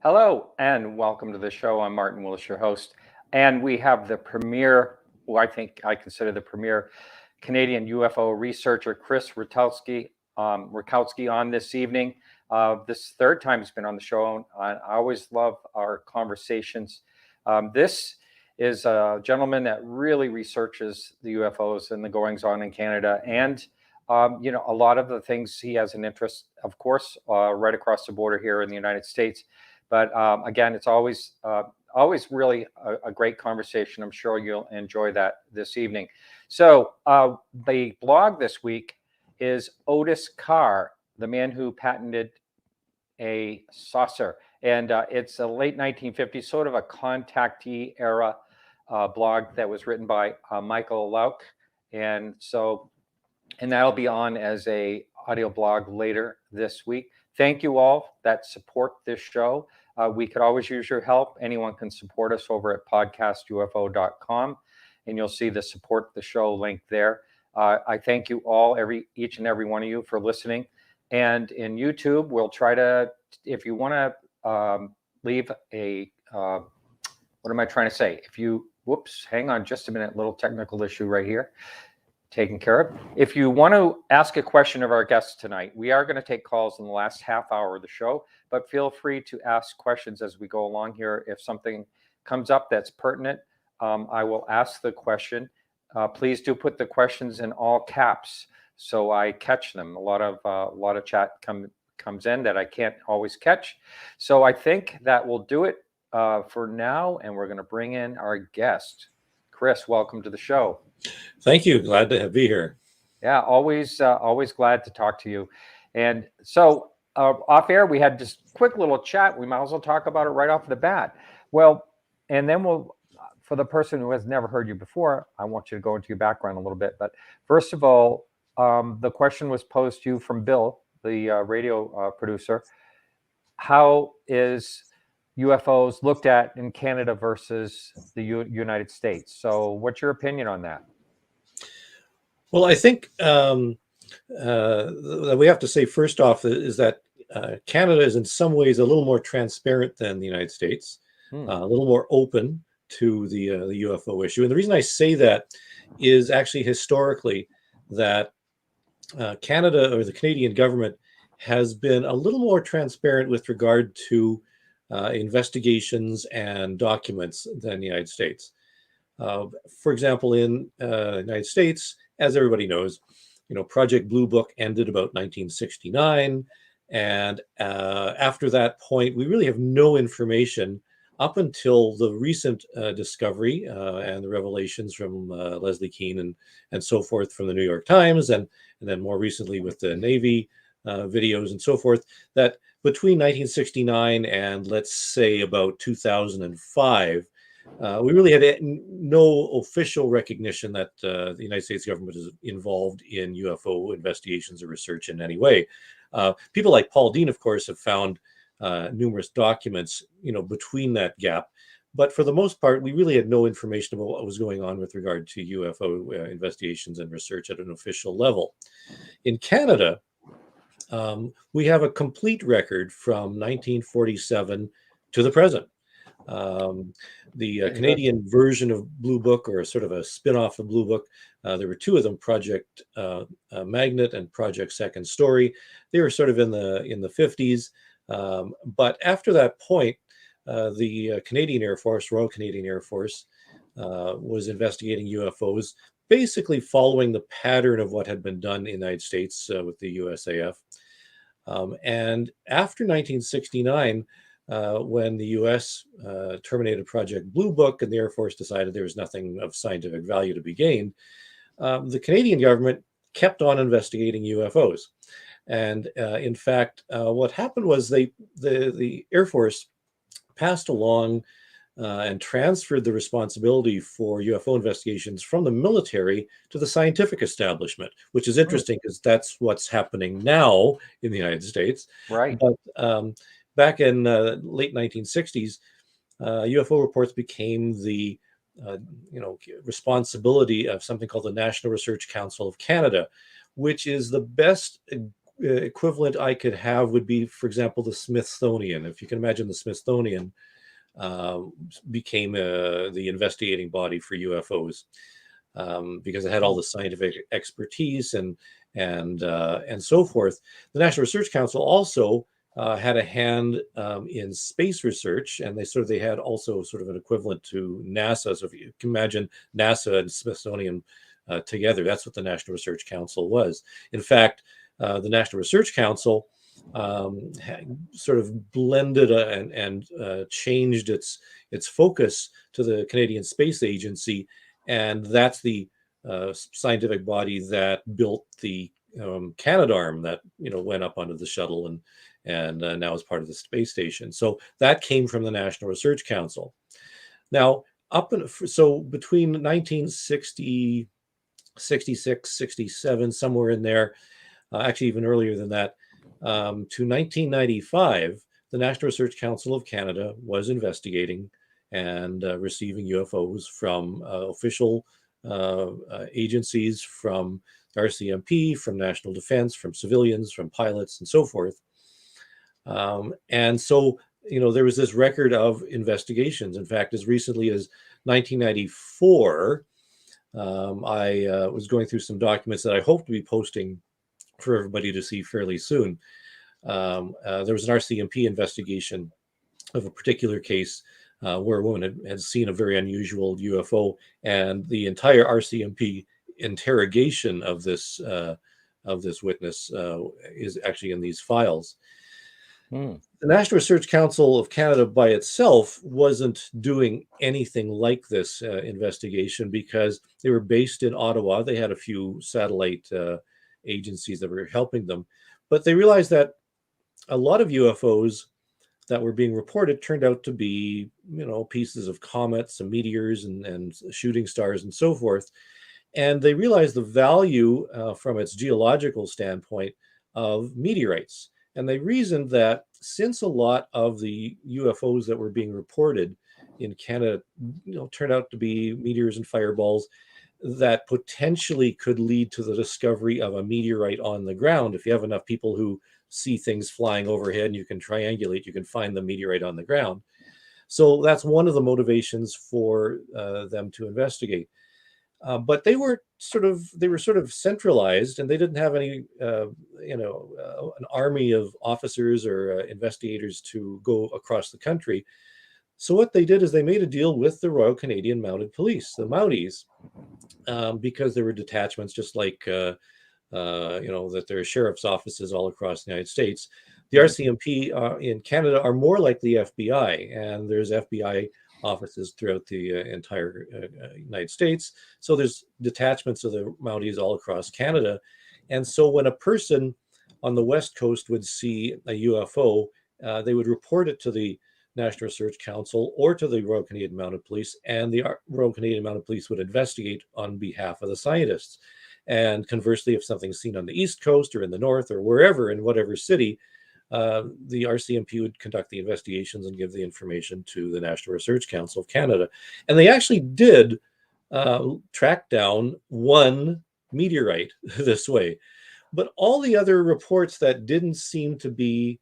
Hello and welcome to the show. I'm Martin Willis, your host, and we have the premier, who I think I consider the premier Canadian UFO researcher, Chris Rutkowski, on this evening. This third time he's been on the show. I always love our conversations. This is a gentleman that really researches the UFOs and the goings on in Canada, and a lot of the things he has an interest, of course, right across the border here in the United States. But again, it's always really a great conversation. I'm sure you'll enjoy that this evening. So the blog this week is Otis Carr, the man who patented a saucer. And it's a late 1950s, sort of a contactee era blog that was written by Michalak. And that'll be on as a audio blog later this week. Thank you all that support this show. We could always use your help. Anyone can support us over at podcastufo.com, and you'll see the support the show link there. I thank you all, each and every one of you, for listening. And in YouTube, we'll try to, if you want to leave a, what am I trying to say? Whoops, hang on just a minute, little technical issue right here. Taken care of. If you want to ask a question of our guests tonight, we are going to take calls in the last half hour of the show, but feel free to ask questions as we go along here. If something comes up that's pertinent, I will ask the question. Please do put the questions in all caps so I catch them. A lot of chat comes in that I can't always catch. So I think that will do it for now, and we're going to bring in our guest. Chris, welcome to the show. Thank you. Glad to be here. Yeah, always glad to talk to you. And so off air, we had this quick little chat. We might as well talk about it right off the bat. Well, and then for the person who has never heard you before, I want you to go into your background a little bit. But first of all, the question was posed to you from Bill, the radio producer. How is UFOs looked at in Canada versus the United States? So what's your opinion on that? Well, I think that we have to say first off is that Canada is in some ways a little more transparent than the United States, a little more open to the UFO issue. And the reason I say that is actually historically that Canada, or the Canadian government, has been a little more transparent with regard to investigations and documents than the United States. For example, in the United States, as everybody knows, Project Blue Book ended about 1969. And after that point, we really have no information up until the recent discovery and the revelations from Leslie Kean and so forth from the New York Times, and then more recently with the Navy videos and so forth, that between 1969 and let's say about 2005, we really had no official recognition that the United States government is involved in UFO investigations or research in any way. People like Paul Dean, of course, have found numerous documents, between that gap. But for the most part, we really had no information about what was going on with regard to UFO investigations and research at an official level. In Canada, we have a complete record from 1947 to the present. The Canadian version of Blue Book, or sort of a spin-off of Blue Book, there were two of them, Project Magnet and Project Second Story. They were sort of in the 50s. But after that point, the Canadian Air Force, Royal Canadian Air Force, was investigating UFOs, basically following the pattern of what had been done in the United States with the USAF. And after 1969, when the US terminated Project Blue Book and the Air Force decided there was nothing of scientific value to be gained, the Canadian government kept on investigating UFOs. And in fact, what happened was the Air Force passed along and transferred the responsibility for UFO investigations from the military to the scientific establishment, which is interesting because that's what's happening now in the United States. Right. But back in late 1960s, UFO reports became the responsibility of something called the National Research Council of Canada, which is the best equivalent I could have would be, for example, the Smithsonian. If you can imagine, the Smithsonian became the investigating body for UFOs because it had all the scientific expertise and so forth. The National Research Council also had a hand in space research, and they had also sort of an equivalent to NASA. So if you can imagine NASA and Smithsonian together, that's what the National Research Council was. In fact, the National Research Council sort of blended and changed its focus to the Canadian Space Agency, and that's the scientific body that built the Canadarm that went up onto the shuttle and now is part of the space station. So that came from the National Research Council. Now, so between 1960, 66, 67, somewhere in there, actually even earlier than that, to 1995, the National Research Council of Canada was investigating and receiving UFOs from official agencies, from RCMP, from National Defense, from civilians, from pilots, and so forth. And so, there was this record of investigations. In fact, as recently as 1994, I was going through some documents that I hope to be posting for everybody to see fairly soon. There was an RCMP investigation of a particular case where a woman had seen a very unusual UFO, and the entire RCMP interrogation of this witness is actually in these files. The National Research Council of Canada by itself wasn't doing anything like this investigation because they were based in Ottawa. They had a few satellite agencies that were helping them, but they realized that a lot of UFOs that were being reported turned out to be, pieces of comets and meteors and shooting stars and so forth. And they realized the value from its geological standpoint of meteorites. And they reasoned that since a lot of the UFOs that were being reported in Canada, turned out to be meteors and fireballs, that potentially could lead to the discovery of a meteorite on the ground. If you have enough people who see things flying overhead and you can triangulate, you can find the meteorite on the ground. So that's one of the motivations for them to investigate. But they were sort of centralized, and they didn't have any, an army of officers or investigators to go across the country. So what they did is they made a deal with the Royal Canadian Mounted Police, the Mounties, because there were detachments just like, that there are sheriff's offices all across the United States. The RCMP in Canada are more like the FBI, and there's FBI offices throughout the entire United States. So there's detachments of the Mounties all across Canada. And so when a person on the West Coast would see a UFO, they would report it to the National Research Council or to the Royal Canadian Mounted Police, and the Royal Canadian Mounted Police would investigate on behalf of the scientists. And conversely, if something's seen on the East Coast or in the North or wherever, in whatever city, the RCMP would conduct the investigations and give the information to the National Research Council of Canada. And they actually did track down one meteorite this way. But all the other reports that didn't seem to be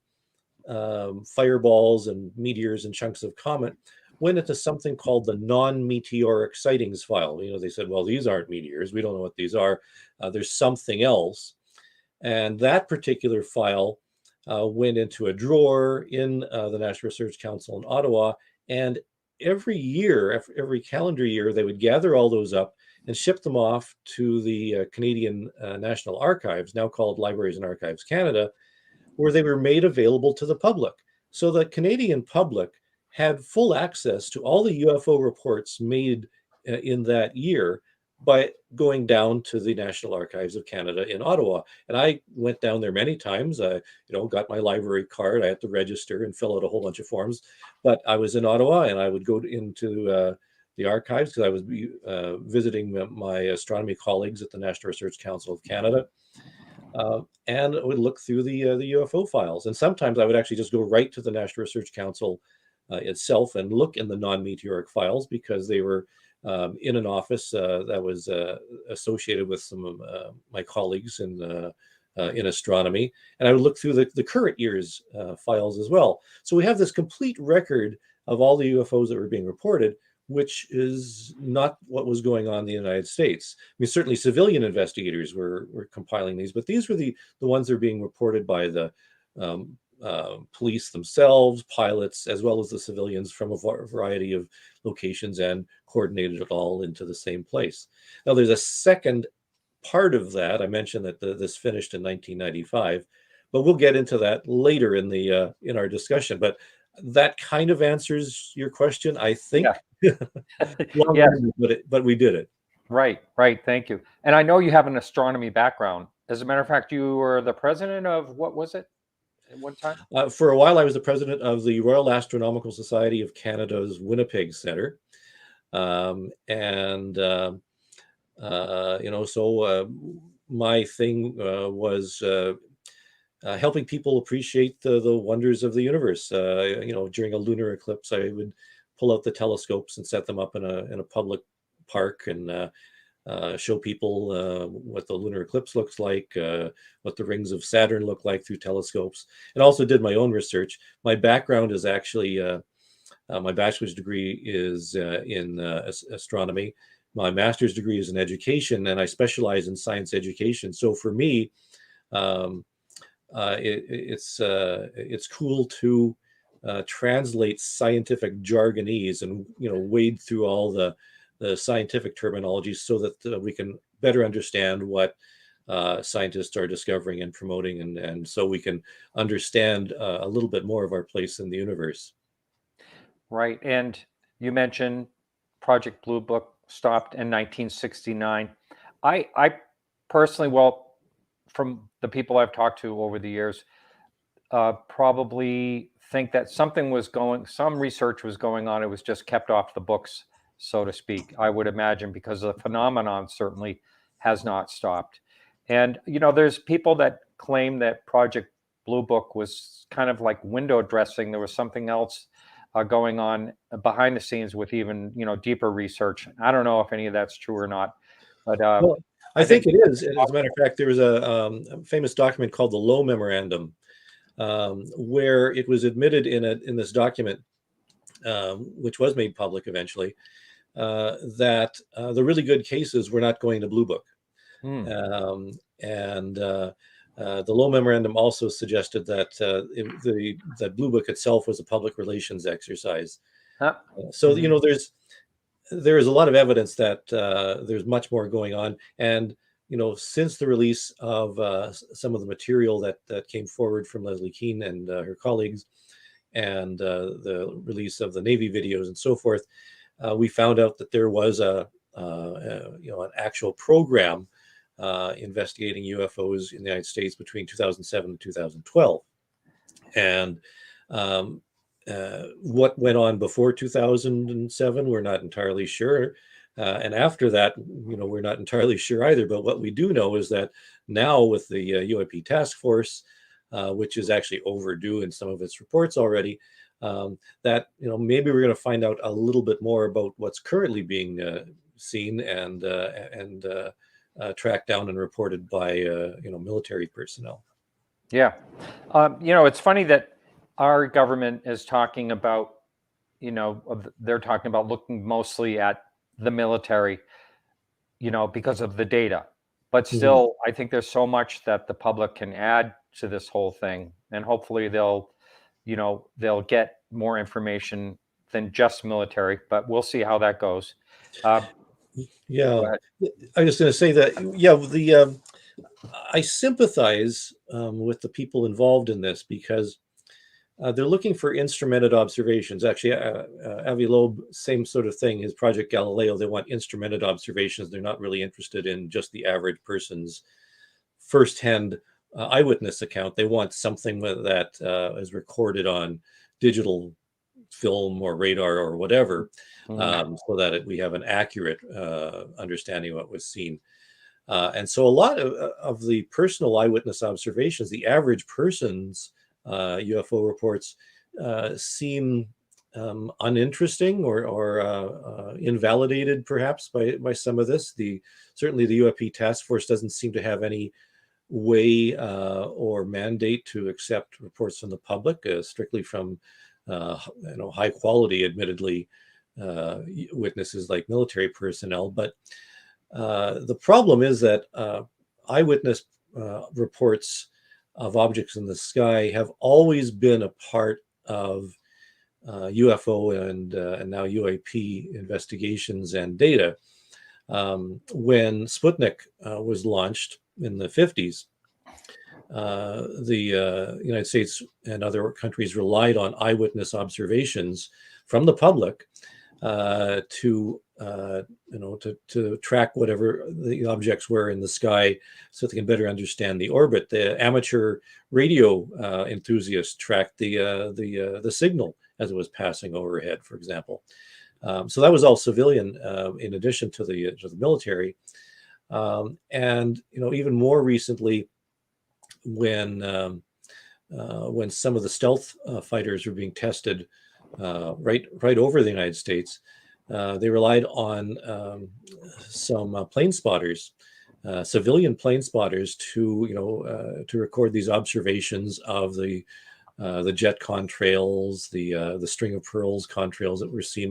fireballs and meteors and chunks of comet went into something called the non-meteoric sightings file. They said, well, these aren't meteors. We don't know what these are. There's something else. And that particular file went into a drawer in the National Research Council in Ottawa. And every year, every calendar year, they would gather all those up and ship them off to the Canadian National Archives, now called Libraries and Archives Canada, where they were made available to the public. So the Canadian public had full access to all the UFO reports made in that year by going down to the National Archives of Canada in Ottawa. And I went down there many times. I, got my library card. I had to register and fill out a whole bunch of forms. But I was in Ottawa, and I would go into the archives because I was visiting my astronomy colleagues at the National Research Council of Canada. And I would look through the UFO files. And sometimes I would actually just go right to the National Research Council itself and look in the non-meteoric files, because they were in an office that was associated with some of my colleagues in in astronomy, and I would look through the current year's files as well. So we have this complete record of all the UFOs that were being reported, which is not what was going on in the United States. I mean, certainly civilian investigators were compiling these, but these were the ones that are being reported by the police themselves, pilots, as well as the civilians from a variety of locations, and coordinated it all into the same place. Now, there's a second part of that. I mentioned that this finished in 1995, but we'll get into that later in the in our discussion. But that kind of answers your question, I think. Yeah. Yes. But we did it. Right, right. Thank you. And I know you have an astronomy background. As a matter of fact, you were the president of, what was it at one time? For a while, I was the president of the Royal Astronomical Society of Canada's Winnipeg Centre. My thing was helping people appreciate the wonders of the universe. During a lunar eclipse, I would pull out the telescopes and set them up in a public park and show people what the lunar eclipse looks like, what the rings of Saturn look like through telescopes, and also did my own research. My background is actually my bachelor's degree is in astronomy. My master's degree is in education, and I specialize in science education. So for me, it's cool to translate scientific jargonese and wade through all the scientific terminology so that we can better understand what scientists are discovering and promoting, and so we can understand a little bit more of our place in the universe. Right. And you mentioned Project Blue Book stopped in 1969. I personally, well, from the people I've talked to over the years, probably think that some research was going on. It was just kept off the books, so to speak, I would imagine, because the phenomenon certainly has not stopped. And, there's people that claim that Project Blue Book was kind of like window dressing. There was something else going on behind the scenes with even, deeper research. I don't know if any of that's true or not, but well, I think it is. As a matter of fact, there was a famous document called the Lowe Memorandum, where it was admitted in this document, which was made public eventually, that the really good cases were not going to Blue Book. The Lowe Memorandum also suggested that that Blue Book itself was a public relations exercise. So there is a lot of evidence that there's much more going on, and since the release of some of the material that came forward from Leslie Kean and her colleagues, and the release of the Navy videos and so forth, we found out that there was an actual program investigating UFOs in the United States between 2007 and 2012. And what went on before 2007, we're not entirely sure. And after that, we're not entirely sure either. But what we do know is that now with the UAP task force, which is actually overdue in some of its reports already, that maybe we're going to find out a little bit more about what's currently being seen and tracked down and reported by military personnel. Yeah, it's funny that our government is talking about, they're talking about looking mostly at the military, because of the data. But still, I think there's so much that the public can add to this whole thing, and hopefully they'll get more information than just military. But we'll see how that goes. Yeah, I was going to say that. I sympathize with the people involved in this, because they're looking for instrumented observations. Actually, Avi Loeb, same sort of thing. His Project Galileo, they want instrumented observations. They're not really interested in just the average person's firsthand eyewitness account. They want something that is recorded on digital film or radar or whatever, so that we have an accurate understanding of what was seen. And so a lot of the personal eyewitness observations, the average person's UFO reports seem uninteresting or invalidated perhaps by some of this. Certainly the UAP task force doesn't seem to have any way or mandate to accept reports from the public, strictly from high quality, admittedly, witnesses like military personnel. But the problem is that eyewitness reports of objects in the sky have always been a part of UFO and now UAP investigations and data. When Sputnik was launched in the 50s, the United States and other countries relied on eyewitness observations from the public to track whatever the objects were in the sky, so they can better understand the orbit. The amateur radio enthusiasts tracked the signal as it was passing overhead, for example. So that was all civilian, in addition to the military. And even more recently, when some of the stealth fighters were being tested right over the United States, they relied on some plane spotters, civilian plane spotters, to record these observations of the jet contrails, the string of pearls contrails that we're seeing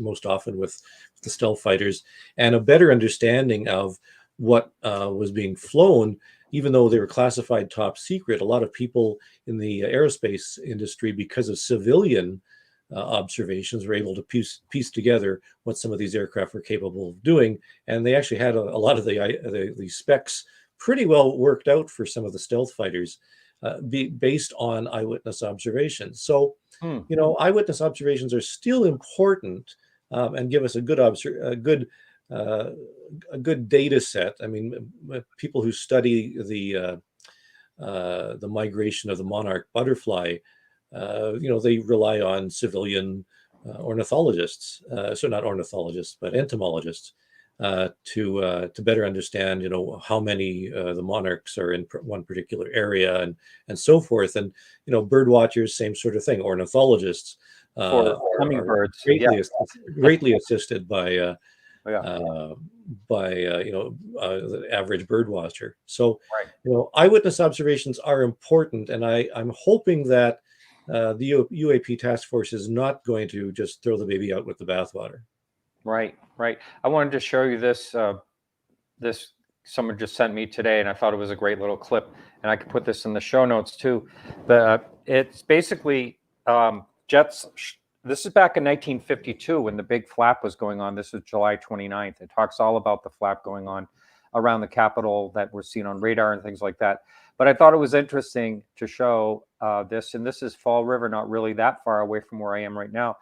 most often with the stealth fighters, and a better understanding of what was being flown. Even though they were classified top secret, a lot of people in the aerospace industry, because of civilian observations, were able to piece together what some of these aircraft were capable of doing, and they actually had a lot of the specs pretty well worked out for some of the stealth fighters, based on eyewitness observations. So, eyewitness observations are still important, and give us a good data set. I mean, people who study the migration of the monarch butterfly, they rely on civilian ornithologists, so not ornithologists, but entomologists, to better understand, how many the monarchs are in one particular area, and so forth. And bird watchers, same sort of thing. Ornithologists For hummingbirds, greatly assisted by the average bird watcher. So, eyewitness observations are important, and I'm hoping that the UAP task force is not going to just throw the baby out with the bathwater. Right. I wanted to show you this. This someone just sent me today, and I thought it was a great little clip, and I could put this in the show notes too. But it's basically jets. This is back in 1952 when the big flap was going on. This is July 29th. It talks all about the flap going on around the Capitol that we're seen on radar and things like that. But I thought it was interesting to show this, and this is Fall River, not really that far away from where I am right now,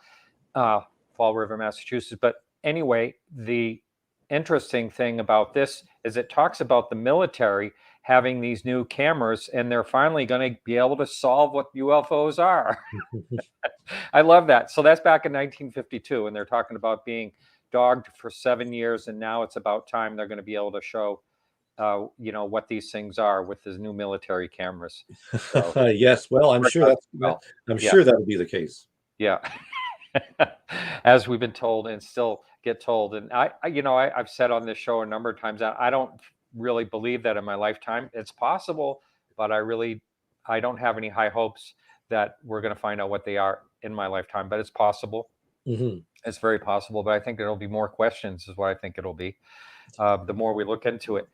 Fall River, Massachusetts. But anyway, the interesting thing about this is it talks about the military having these new cameras, and they're finally going to be able to solve what UFOs are. I love that. So that's back in 1952, and they're talking about being dogged for 7 years, and now it's about time they're going to be able to show, what these things are with these new military cameras. So, yes, well, I'm sure that'll be the case. Yeah, as we've been told and still get told, and I've said on this show a number of times that I don't really believe that in my lifetime. It's possible, but I don't have any high hopes that we're going to find out what they are in my lifetime. But it's possible. Mm-hmm. It's very possible. But I think there'll be more questions, is what I think it'll be, the more we look into it.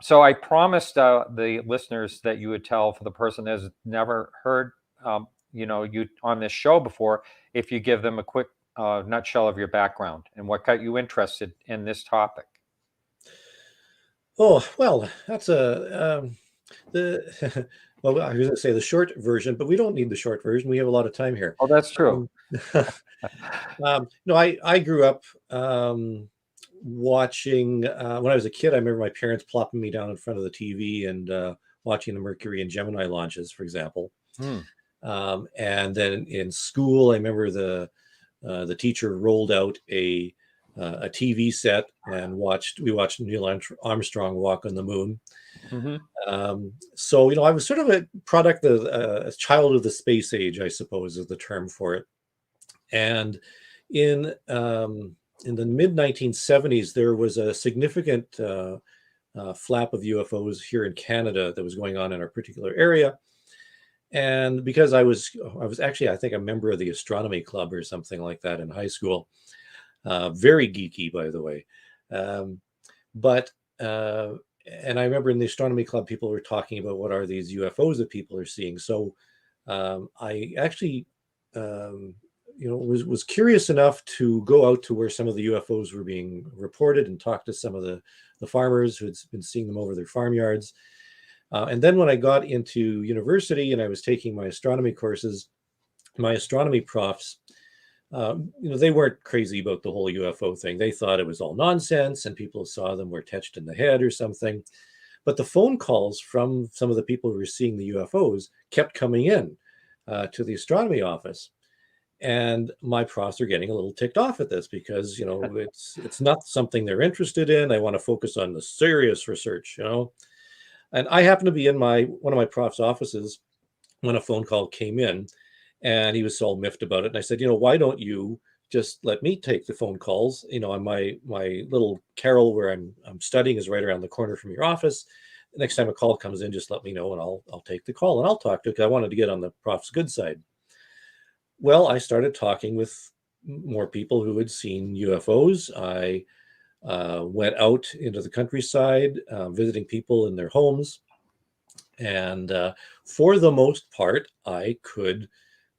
So I promised the listeners that you would tell, for the person that has never heard you on this show before, if you give them a quick nutshell of your background and what got you interested in this topic. Oh, well, that's I was going to say the short version, but we don't need the short version. We have a lot of time here. Oh, that's true. I grew up watching, when I was a kid, I remember my parents plopping me down in front of the TV and watching the Mercury and Gemini launches, for example. And then in school, I remember the teacher rolled out a TV set, and we watched Neil Armstrong walk on the moon. Mm-hmm. So I was sort of a product of a child of the space age, I suppose is the term for it. And in the mid 1970s, there was a significant flap of UFOs here in Canada that was going on in our particular area. And because I was actually, I think, a member of the Astronomy Club or something like that in high school. Very geeky, by the way. But and I remember in the Astronomy Club, people were talking about what are these UFOs that people are seeing. So I actually, was curious enough to go out to where some of the UFOs were being reported and talk to some of the farmers who had been seeing them over their farmyards. And then when I got into university and I was taking my astronomy courses, my astronomy profs, they weren't crazy about the whole UFO thing. They thought it was all nonsense and people who saw them were touched in the head or something. But the phone calls from some of the people who were seeing the UFOs kept coming in to the astronomy office. And my profs are getting a little ticked off at this because, it's not something they're interested in. They want to focus on the serious research, And I happened to be in one of my prof's offices when a phone call came in, and he was all miffed about it. And I said, why don't you just let me take the phone calls? On my little carrel where I'm studying is right around the corner from your office. The next time a call comes in, just let me know and I'll take the call and I'll talk to it because I wanted to get on the prof's good side. Well, I started talking with more people who had seen UFOs. I went out into the countryside, visiting people in their homes. And for the most part, I could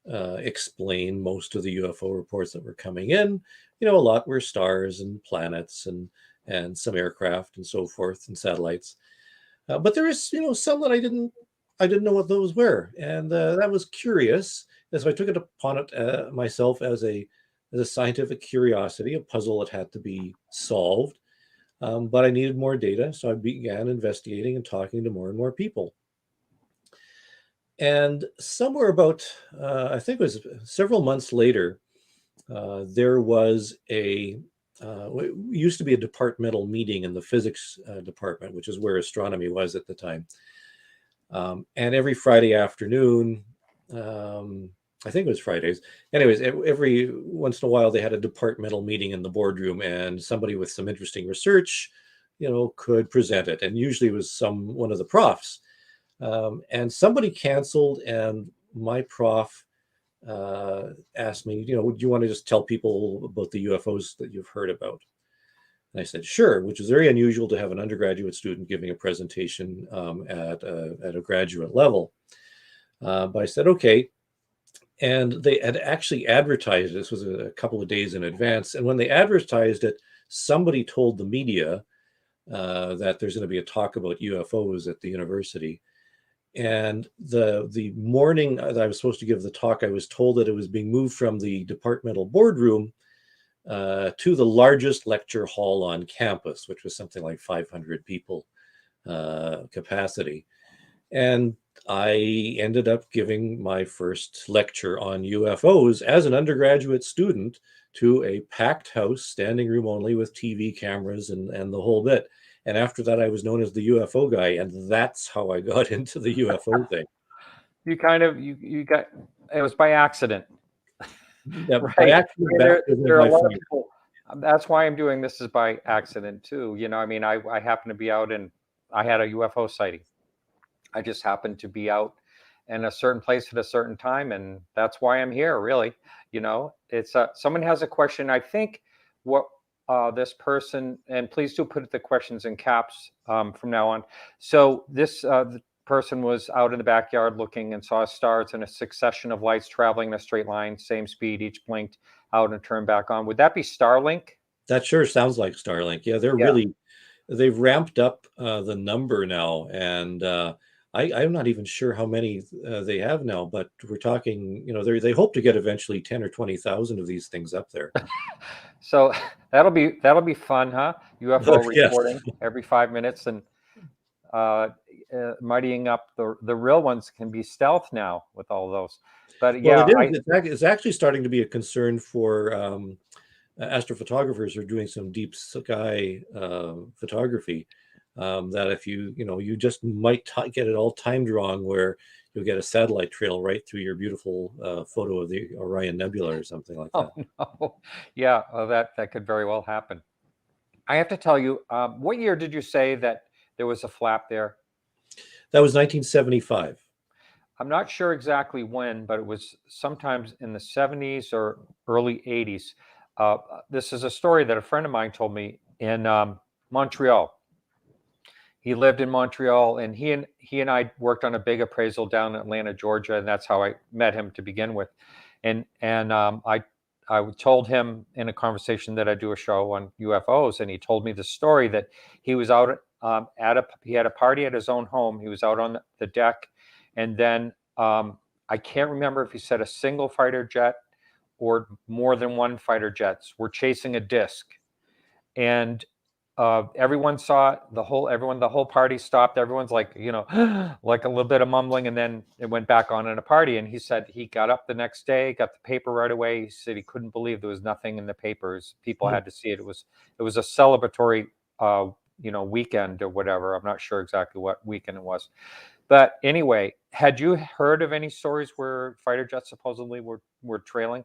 explain most of the UFO reports that were coming in. A lot were stars and planets and some aircraft and so forth and satellites. But there is, some that I didn't know what those were. And that was curious. And so I took it upon it myself as a scientific curiosity, a puzzle that had to be solved. But I needed more data, so I began investigating and talking to more and more people. And somewhere about, I think it was several months later, there was it used to be a departmental meeting in the physics department, which is where astronomy was at the time. And every Friday afternoon, I think it was Fridays. Anyways, every once in a while, they had a departmental meeting in the boardroom, and somebody with some interesting research, could present it. And usually it was one of the profs. And somebody canceled, and my prof asked me, would you want to just tell people about the UFOs that you've heard about? And I said, sure, which is very unusual to have an undergraduate student giving a presentation at a graduate level. But I said, okay. And they had actually advertised, this was a couple of days in advance. And when they advertised it, somebody told the media that there's going to be a talk about UFOs at the university. And the morning that I was supposed to give the talk, I was told that it was being moved from the departmental boardroom to the largest lecture hall on campus, which was something like 500 people capacity. And I ended up giving my first lecture on UFOs as an undergraduate student to a packed house, standing room only, with TV cameras and the whole bit. And after that, I was known as the UFO guy, and that's how I got into the UFO thing. You kind of you got it was by accident. Yeah, right. By accident, There are a lot of people. That's why I'm doing this is by accident too. I happened to be out and I had a UFO sighting. I just happened to be out in a certain place at a certain time, and that's why I'm here. Really, it's someone has a question. I think what this person, and please do put the questions in caps from now on. So this the person was out in the backyard looking and saw stars in a succession of lights traveling in a straight line, same speed, each blinked out and turned back on. Would that be Starlink? That sure sounds like Starlink. Yeah, they've ramped up the number now, and I'm not even sure how many they have now, but we're talking, they hope to get eventually 10 or 20,000 of these things up there. So that'll be fun, huh? UFO reporting every 5 minutes, and muddying up the real ones can be stealth now with all those. But yeah, it's actually starting to be a concern for astrophotographers who are doing some deep sky photography. That if you just might get it all timed wrong, where you'll get a satellite trail right through your beautiful photo of the Orion Nebula or something like that. Oh no, yeah, that could very well happen. I have to tell you, what year did you say that there was a flap there? That was 1975. I'm not sure exactly when, but it was sometimes in the 70s or early 80s. This is a story that a friend of mine told me in Montreal. He lived in Montreal, and he and I worked on a big appraisal down in Atlanta, Georgia, and that's how I met him to begin with. And I told him in a conversation that I do a show on UFOs, and he told me the story that he was out he had a party at his own home. He was out on the deck, and then I can't remember if he said a single fighter jet or more than one fighter jets were chasing a disc, and everyone saw it. The whole party stopped. Everyone's like, like a little bit of mumbling, and then it went back on in a party. And he said he got up the next day, got the paper right away. He said he couldn't believe there was nothing in the papers. People had to see it. It was a celebratory, weekend or whatever. I'm not sure exactly what weekend it was. But anyway, had you heard of any stories where fighter jets supposedly were trailing?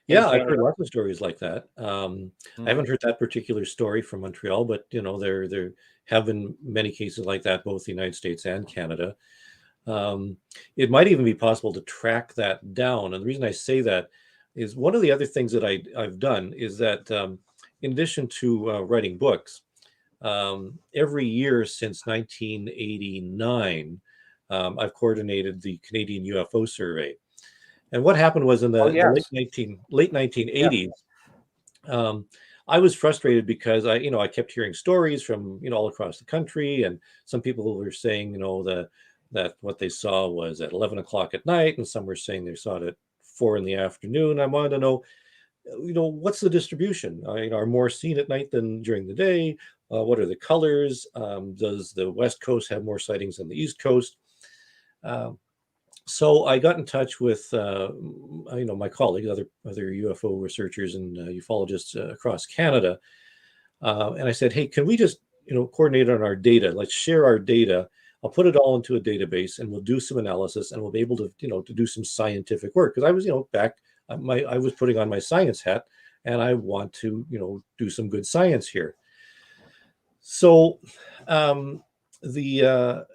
Yeah, I've heard lots of stories like that. I haven't heard that particular story from Montreal, but there have been many cases like that, both the United States and Canada. It might even be possible to track that down. And the reason I say that is one of the other things that I've done is that in addition to writing books, every year since 1989, I've coordinated the Canadian UFO Survey. And what happened was in the late 1980s, I was frustrated because I kept hearing stories from all across the country, and some people were saying that what they saw was at 11 o'clock at night, and some were saying they saw it at 4 in the afternoon. I wanted to know, what's the distribution? Are more seen at night than during the day? What are the colors? Does the West Coast have more sightings than the East Coast? So I got in touch with my colleagues, other UFO researchers and ufologists across Canada, and I said, hey, can we just coordinate on our data? Let's share our data. I'll put it all into a database, and we'll do some analysis, and we'll be able to to do some scientific work, because I was back. I was putting on my science hat, and I want to do some good science here. So the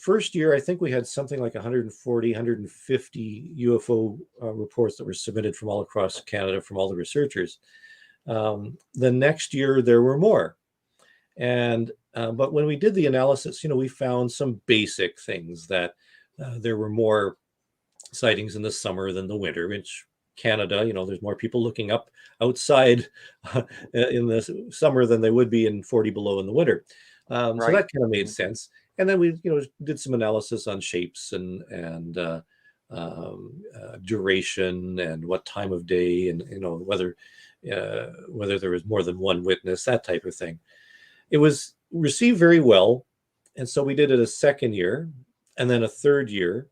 first year, I think we had something like 140, 150 UFO reports that were submitted from all across Canada from all the researchers. The next year, there were more. And but when we did the analysis, we found some basic things, that there were more sightings in the summer than the winter, which Canada, there's more people looking up outside in the summer than they would be in 40 below in the winter. So that kind of made sense. And then we, did some analysis on shapes and duration and what time of day, and whether there was more than one witness, that type of thing. It was received very well, and so we did it a second year, and then a third year,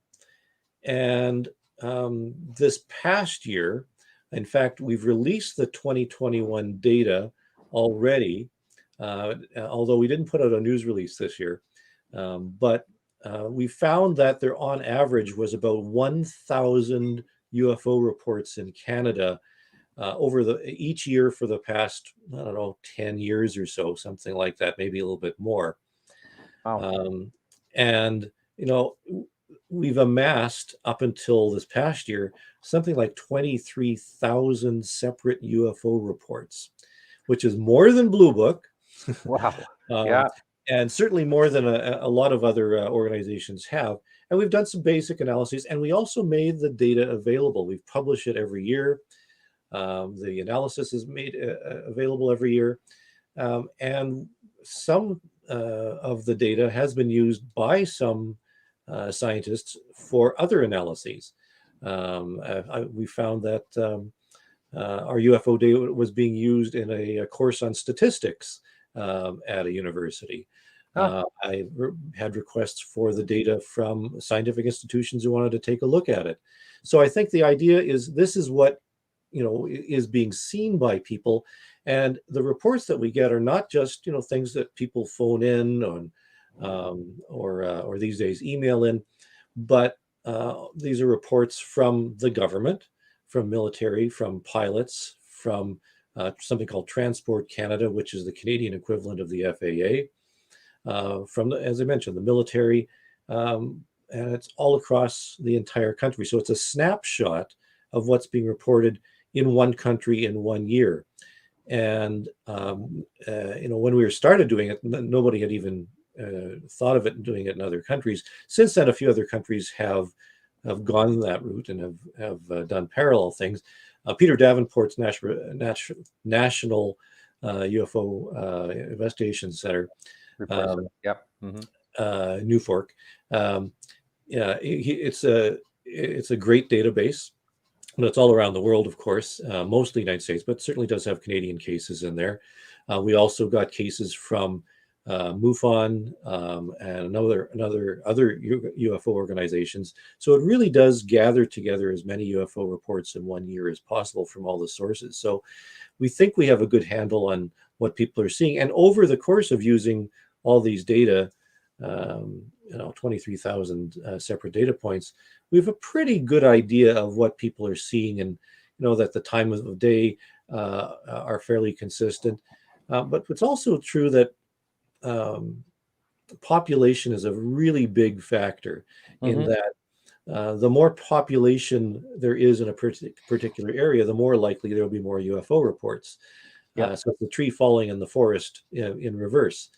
and this past year, in fact, we've released the 2021 data already. Although we didn't put out a news release this year, but we found that there on average was about 1,000 UFO reports in Canada over each year for the past, 10 years or so, something like that, maybe a little bit more. Wow. And we've amassed up until this past year something like 23,000 separate UFO reports, which is more than Blue Book. Wow. Yeah. And certainly more than a lot of other organizations have. And we've done some basic analyses, and we also made the data available. We've published it every year. The analysis is made available every year. And some of the data has been used by some scientists for other analyses. We found that our UFO data was being used in a course on statistics at a university. I had requests for the data from scientific institutions who wanted to take a look at it. So I think the idea is this is what is being seen by people, and the reports that we get are not just things that people phone in on or these days email in, but these are reports from the government, from military, from pilots, from something called Transport Canada, which is the Canadian equivalent of the FAA, as I mentioned, the military, and it's all across the entire country. So it's a snapshot of what's being reported in one country in 1 year. And when we started doing it, nobody had even thought of it and doing it in other countries. Since then, a few other countries have gone that route and have done parallel things. Peter Davenport's National UFO Investigation Center, Newfork. It's a great database. And it's all around the world, of course, mostly United States, but certainly does have Canadian cases in there. We also got cases from MUFON and other UFO organizations. So it really does gather together as many UFO reports in 1 year as possible from all the sources. So we think we have a good handle on what people are seeing. And over the course of using all these data, 23,000 separate data points, we have a pretty good idea of what people are seeing, and that the time of day are fairly consistent. But it's also true that population is a really big factor in that the more population there is in a particular area, the more likely there will be more UFO reports. So it's the tree falling in the forest in reverse.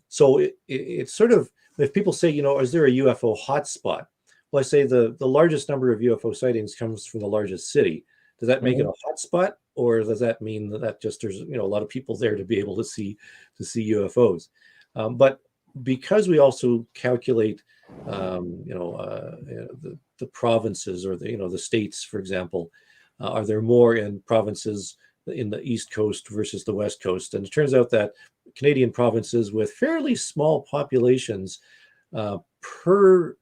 So it's sort of, if people say, is there a UFO hotspot? Well, I say the largest number of UFO sightings comes from the largest city. Does that make it a hotspot, or does that mean that just there's a lot of people there to be able to see UFOs? But because we also calculate the provinces or the states, for example, are there more in provinces in the East Coast versus the West Coast? And it turns out that Canadian provinces with fairly small populations per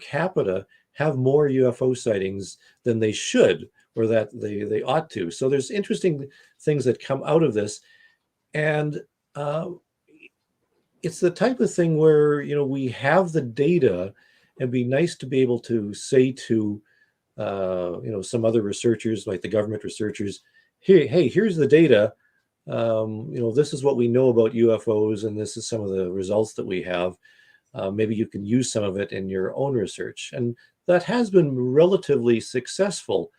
capita have more UFO sightings than they should, or that they ought to. So there's interesting things that come out of this. And it's the type of thing where, we have the data, and it'd be nice to be able to say to, some other researchers, like the government researchers, hey, here's the data. This is what we know about UFOs, and this is some of the results that we have. Maybe you can use some of it in your own research. And that has been relatively successful.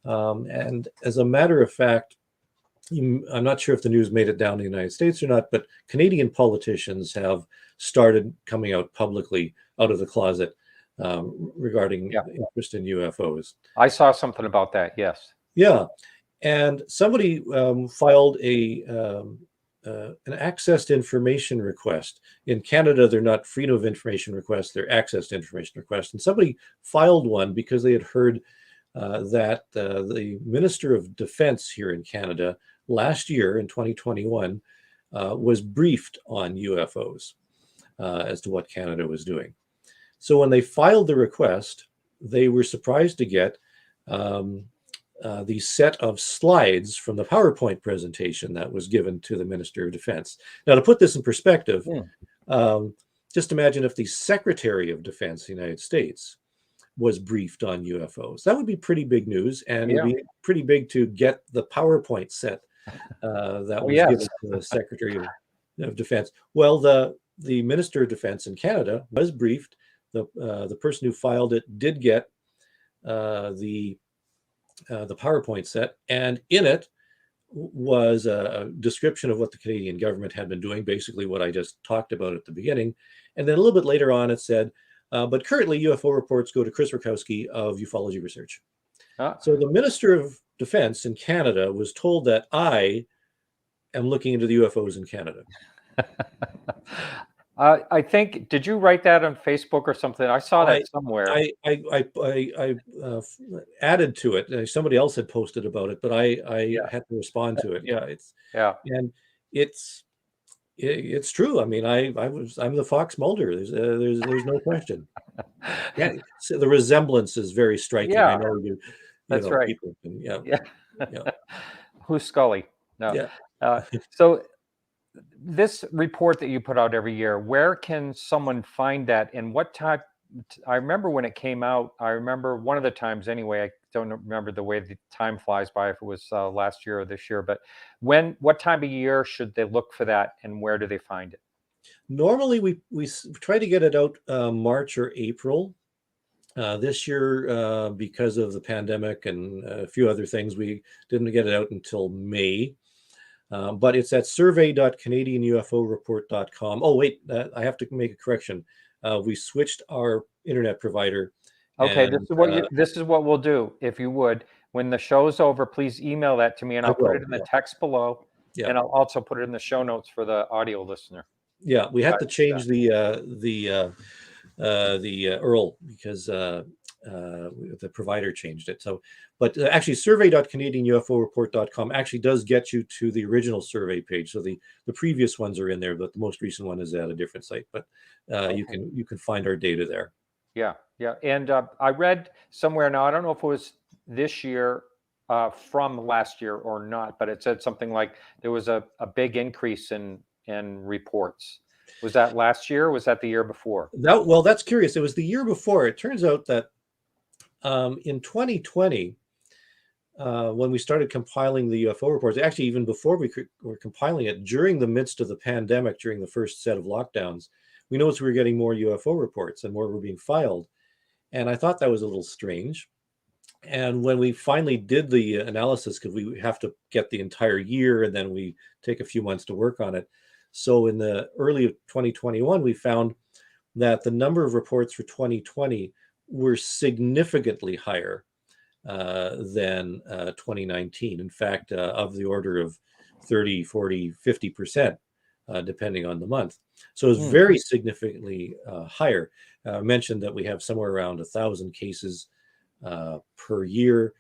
And as a matter of fact, I'm not sure if the news made it down to the United States or not, but Canadian politicians have started coming out publicly out of the closet regarding interest in UFOs. I saw something about that, yes. Yeah. And somebody filed an accessed information request. In Canada, they're not freedom of information requests, they're accessed information requests. And somebody filed one because they had heard that the Minister of Defense here in Canada last year in 2021 was briefed on UFOs as to what Canada was doing. So when they filed the request, they were surprised to get the set of slides from the PowerPoint presentation that was given to the Minister of Defense. Now, to put this in perspective, just imagine if the Secretary of Defense of the United States was briefed on UFOs. That would be pretty big news, and it would be pretty big to get the PowerPoint set that was given to the Secretary of Defense. Well, the Minister of Defense in Canada was briefed. The person who filed it did get the PowerPoint set, and in it was a description of what the Canadian government had been doing, basically what I just talked about at the beginning. And then a little bit later on, it said, but currently UFO reports go to Chris Rutkowski of Ufology Research. So the Minister of Defense in Canada was told that I am looking into the UFOs in Canada. I think, did you write that on Facebook or something? I saw that somewhere. I added to it. Somebody else had posted about it, but I had to respond to it. And it's true. I mean, I'm the Fox Mulder. There's no question. So the resemblance is very striking. I know you. That's right. People Who's Scully? No. So this report that you put out every year, where can someone find that, and what type? I remember when it came out. I remember one of the times anyway, don't remember the way the time flies by, if it was last year or this year, but what time of year should they look for that, and where do they find it? Normally, we try to get it out March or April. This year, because of the pandemic and a few other things, we didn't get it out until May. But it's at survey.canadianUFOreport.com. Oh, wait, I have to make a correction. We switched our internet provider. Okay, And this is what we'll do. If you would, when the show's over, please email that to me, and I'll put it in the text below, and I'll also put it in the show notes for the audio listener. Yeah, we had to change the URL because the provider changed it. So, but actually, survey.canadianUFOreport.com actually does get you to the original survey page. So the previous ones are in there, but the most recent one is at a different site. But you can find our data there. Yeah, yeah. And I read somewhere, now I don't know if it was this year from last year or not, but it said something like there was a big increase in reports. Was that last year, or was that the year before? Well, that's curious. It was the year before. It turns out that in 2020, when we started compiling the UFO reports, actually even before we were compiling it, during the midst of the pandemic, during the first set of lockdowns, we noticed we were getting more UFO reports and more were being filed. And I thought that was a little strange. And when we finally did the analysis, because we have to get the entire year and then we take a few months to work on it. So in the early 2021, we found that the number of reports for 2020 were significantly higher than 2019. In fact, of the order of 30, 40, 50%, depending on the month. So it's very significantly higher. I mentioned that we have somewhere around 1,000 cases per year.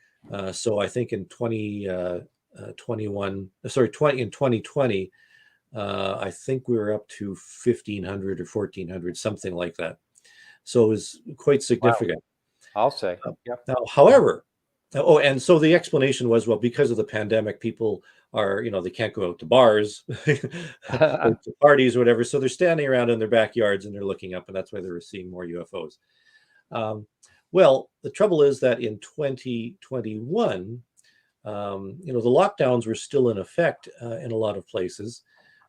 So I think in 2020, I think we were up to 1,500 or 1,400, something like that. So it was quite significant. Wow. I'll say. Yep. Now, however, and so the explanation was, well, because of the pandemic, people are, they can't go out to bars, or to parties or whatever. So they're standing around in their backyards and they're looking up, and that's why they're seeing more UFOs. Well, the trouble is that in 2021, the lockdowns were still in effect in a lot of places,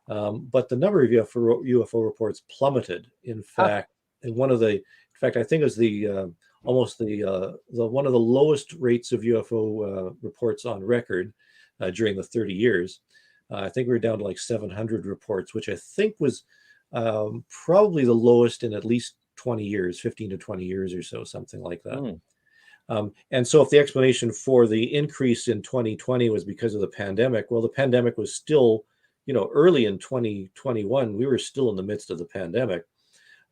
but the number of UFO reports plummeted. In fact, I think it was the almost the one of the lowest rates of UFO reports on record during the 30 years. I think we were down to like 700 reports, which I think was probably the lowest in at least 20 years, 15 to 20 years or so, something like that. And so if the explanation for the increase in 2020 was because of the pandemic, well, the pandemic was still, early in 2021, we were still in the midst of the pandemic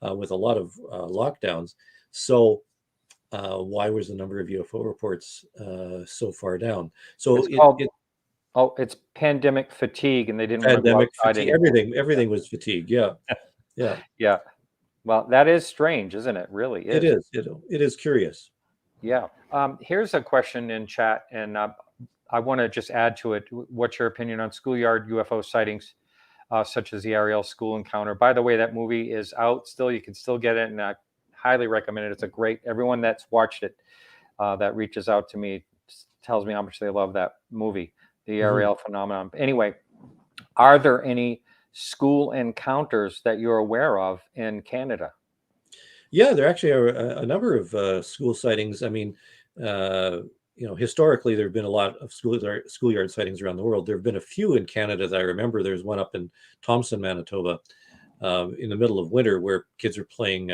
with a lot of lockdowns. So why was the number of UFO reports so far down? So it's pandemic fatigue, and they didn't pandemic fatigue. Everything was fatigue. Yeah. Yeah. Well, that is strange, isn't it? Really is. It is. It is curious. Yeah. Here's a question in chat, and I want to just add to it. What's your opinion on Schoolyard UFO sightings, such as the Ariel school encounter? By the way, that movie is out still. You can still get it, and I highly recommend it. It's everyone that's watched it that reaches out to me tells me how much they love that movie, the Ariel phenomenon. Anyway, are there any school encounters that you're aware of in Canada? Yeah, there actually are a number of school sightings. I mean, historically, there have been a lot of schoolyard sightings around the world. There have been a few in Canada that I remember. There's one up in Thompson, Manitoba, in the middle of winter, where kids are playing,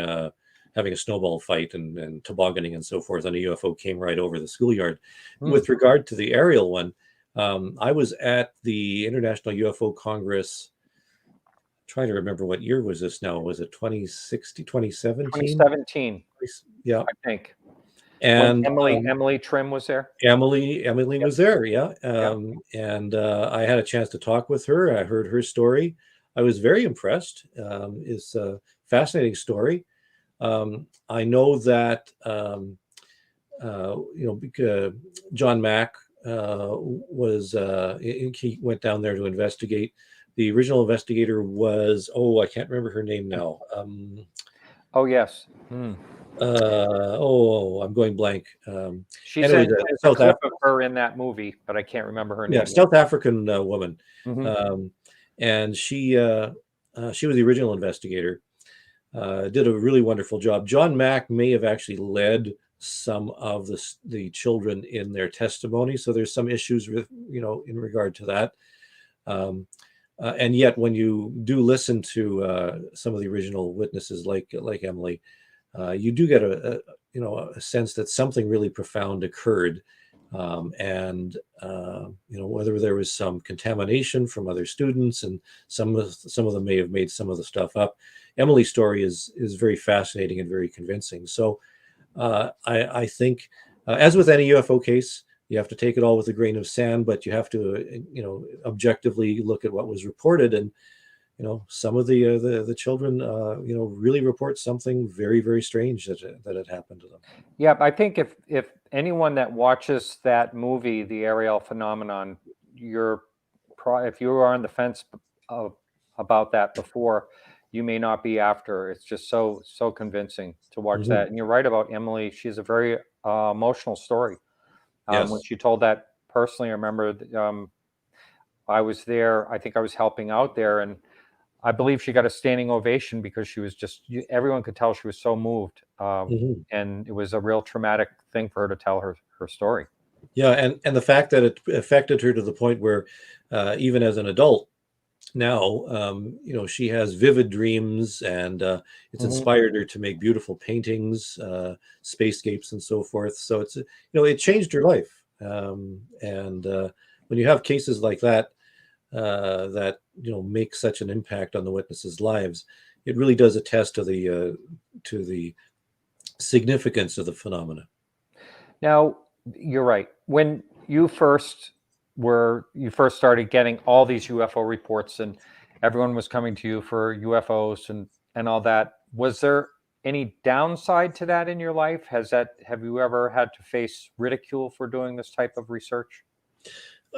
having a snowball fight and tobogganing and so forth, and a UFO came right over the schoolyard. With regard to the aerial one, I was at the International UFO Congress. Trying to remember what year was this now. Was it 2016, 2017? 2017. Yeah. I think. And Emily Trim was there. Emily was there. Yeah. And I had a chance to talk with her. I heard her story. I was very impressed. It's a fascinating story. I know that, John Mack he went down there to investigate. The original investigator was, I can't remember her name now. Oh, yes. I'm going blank. She's Anyways, there's a South clip Africa. of her in that movie, but I can't remember her Yeah, name. South African woman, Mhm. and she was the original investigator. Did a really wonderful job. John Mack may have actually led some of the children in their testimony, so there's some issues with in regard to that. And yet, when you do listen to some of the original witnesses, like Emily, you do get a sense that something really profound occurred, and whether there was some contamination from other students, and some of them may have made some of the stuff up. Emily's story is very fascinating and very convincing. So I think, as with any UFO case, you have to take it all with a grain of sand, but you have to objectively look at what was reported. And some of the children really report something very, very strange that had happened to them. Yeah, I think if anyone that watches that movie, The Ariel Phenomenon, if you were on the fence about that before, you may not be after. It's just so convincing to watch that. And you're right about Emily. She's a very emotional story. Yes. When she told that personally, I remember I was there. I think I was helping out there, and I believe she got a standing ovation because she was everyone could tell she was so moved. And it was a real traumatic thing for her to tell her story. Yeah, and the fact that it affected her to the point where even as an adult now, she has vivid dreams, and it's inspired her to make beautiful paintings, spacescapes, and so forth. So it's it changed her life. And when you have cases like that that make such an impact on the witnesses' lives, it really does attest to the significance of the phenomena. Now, you're right. When you first started getting all these UFO reports, and everyone was coming to you for UFOs and all that, was there any downside to that in your life? Have you ever had to face ridicule for doing this type of research?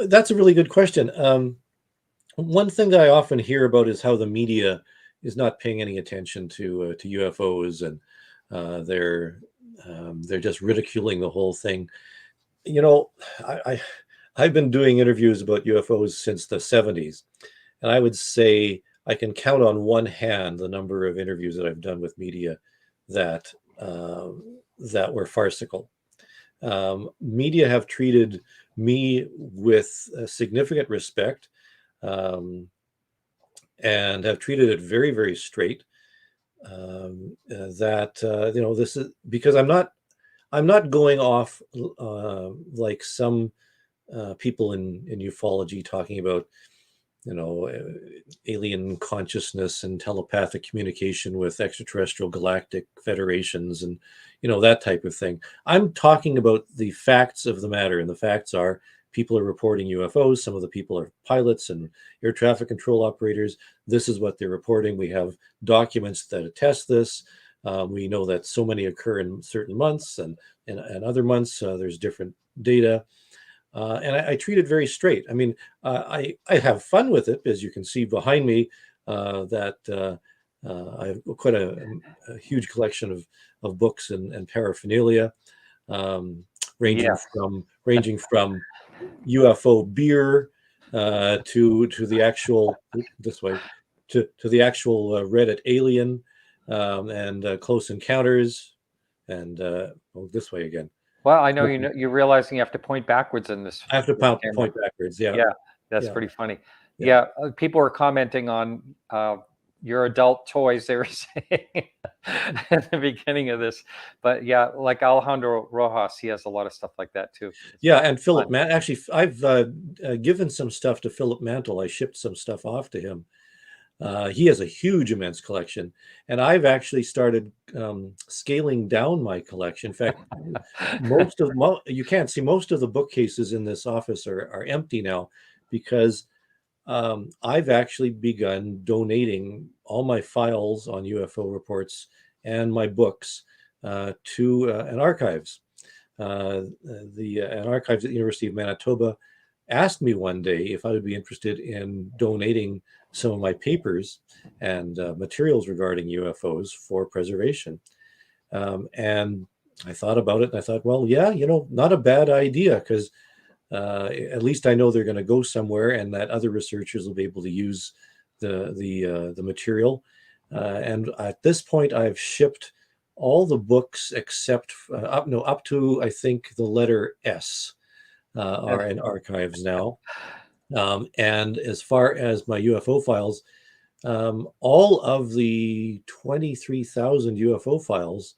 That's a really good question. One thing that I often hear about is how the media is not paying any attention to UFOs, and they're just ridiculing the whole thing. I've been doing interviews about UFOs since the 70s, and I would say I can count on one hand the number of interviews that I've done with media that were farcical. Media have treated me with significant respect, and have treated it very, very straight. This is because I'm not going off like some people in ufology talking about alien consciousness and telepathic communication with extraterrestrial galactic federations and that type of thing. I'm talking about the facts of the matter, and the facts are people are reporting UFOs. Some of the people are pilots and air traffic control operators. This is what they're reporting. We have documents that attest this. We know that so many occur in certain months, and other months there's different data. And I treat it very straight. I mean, I have fun with it, as you can see behind me, that I have quite a huge collection of books and paraphernalia, ranging from UFO beer to the actual to the actual Reddit alien, and close encounters, and this way again. Well, I know you're realizing you have to point backwards in this. I have to point backwards. Yeah. Yeah, that's pretty funny. Yeah, people are commenting on your adult toys, they were saying at the beginning of this. But yeah, like Alejandro Rojas, he has a lot of stuff like that too. Yeah, and Philip actually, I've given some stuff to Philip Mantle. I shipped some stuff off to him. He has a huge, immense collection, and I've actually started scaling down my collection. In fact, you can't see most of the bookcases in this office are empty now, because I've actually begun donating all my files on UFO reports and my books to an archives. An archives at the University of Manitoba asked me one day if I would be interested in donating some of my papers and materials regarding UFOs for preservation. And I thought about it, and I thought, well, yeah, not a bad idea, because at least I know they're going to go somewhere, and that other researchers will be able to use the material. And at this point, I've shipped all the books except up to, I think, the letter S are in archives now. And as far as my UFO files, all of the 23,000 UFO files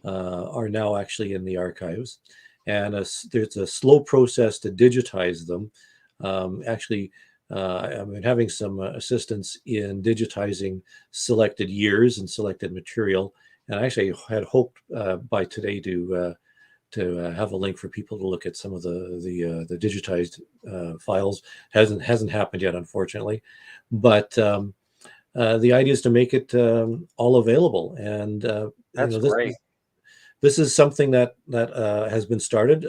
are now actually in the archives. And there's a slow process to digitize them. Actually, I've been having some assistance in digitizing selected years and selected material. And I actually had hoped by today to have a link for people to look at some of the digitized files. Hasn't happened yet, unfortunately. But the idea is to make it all available. And That's great. This is something that has been started.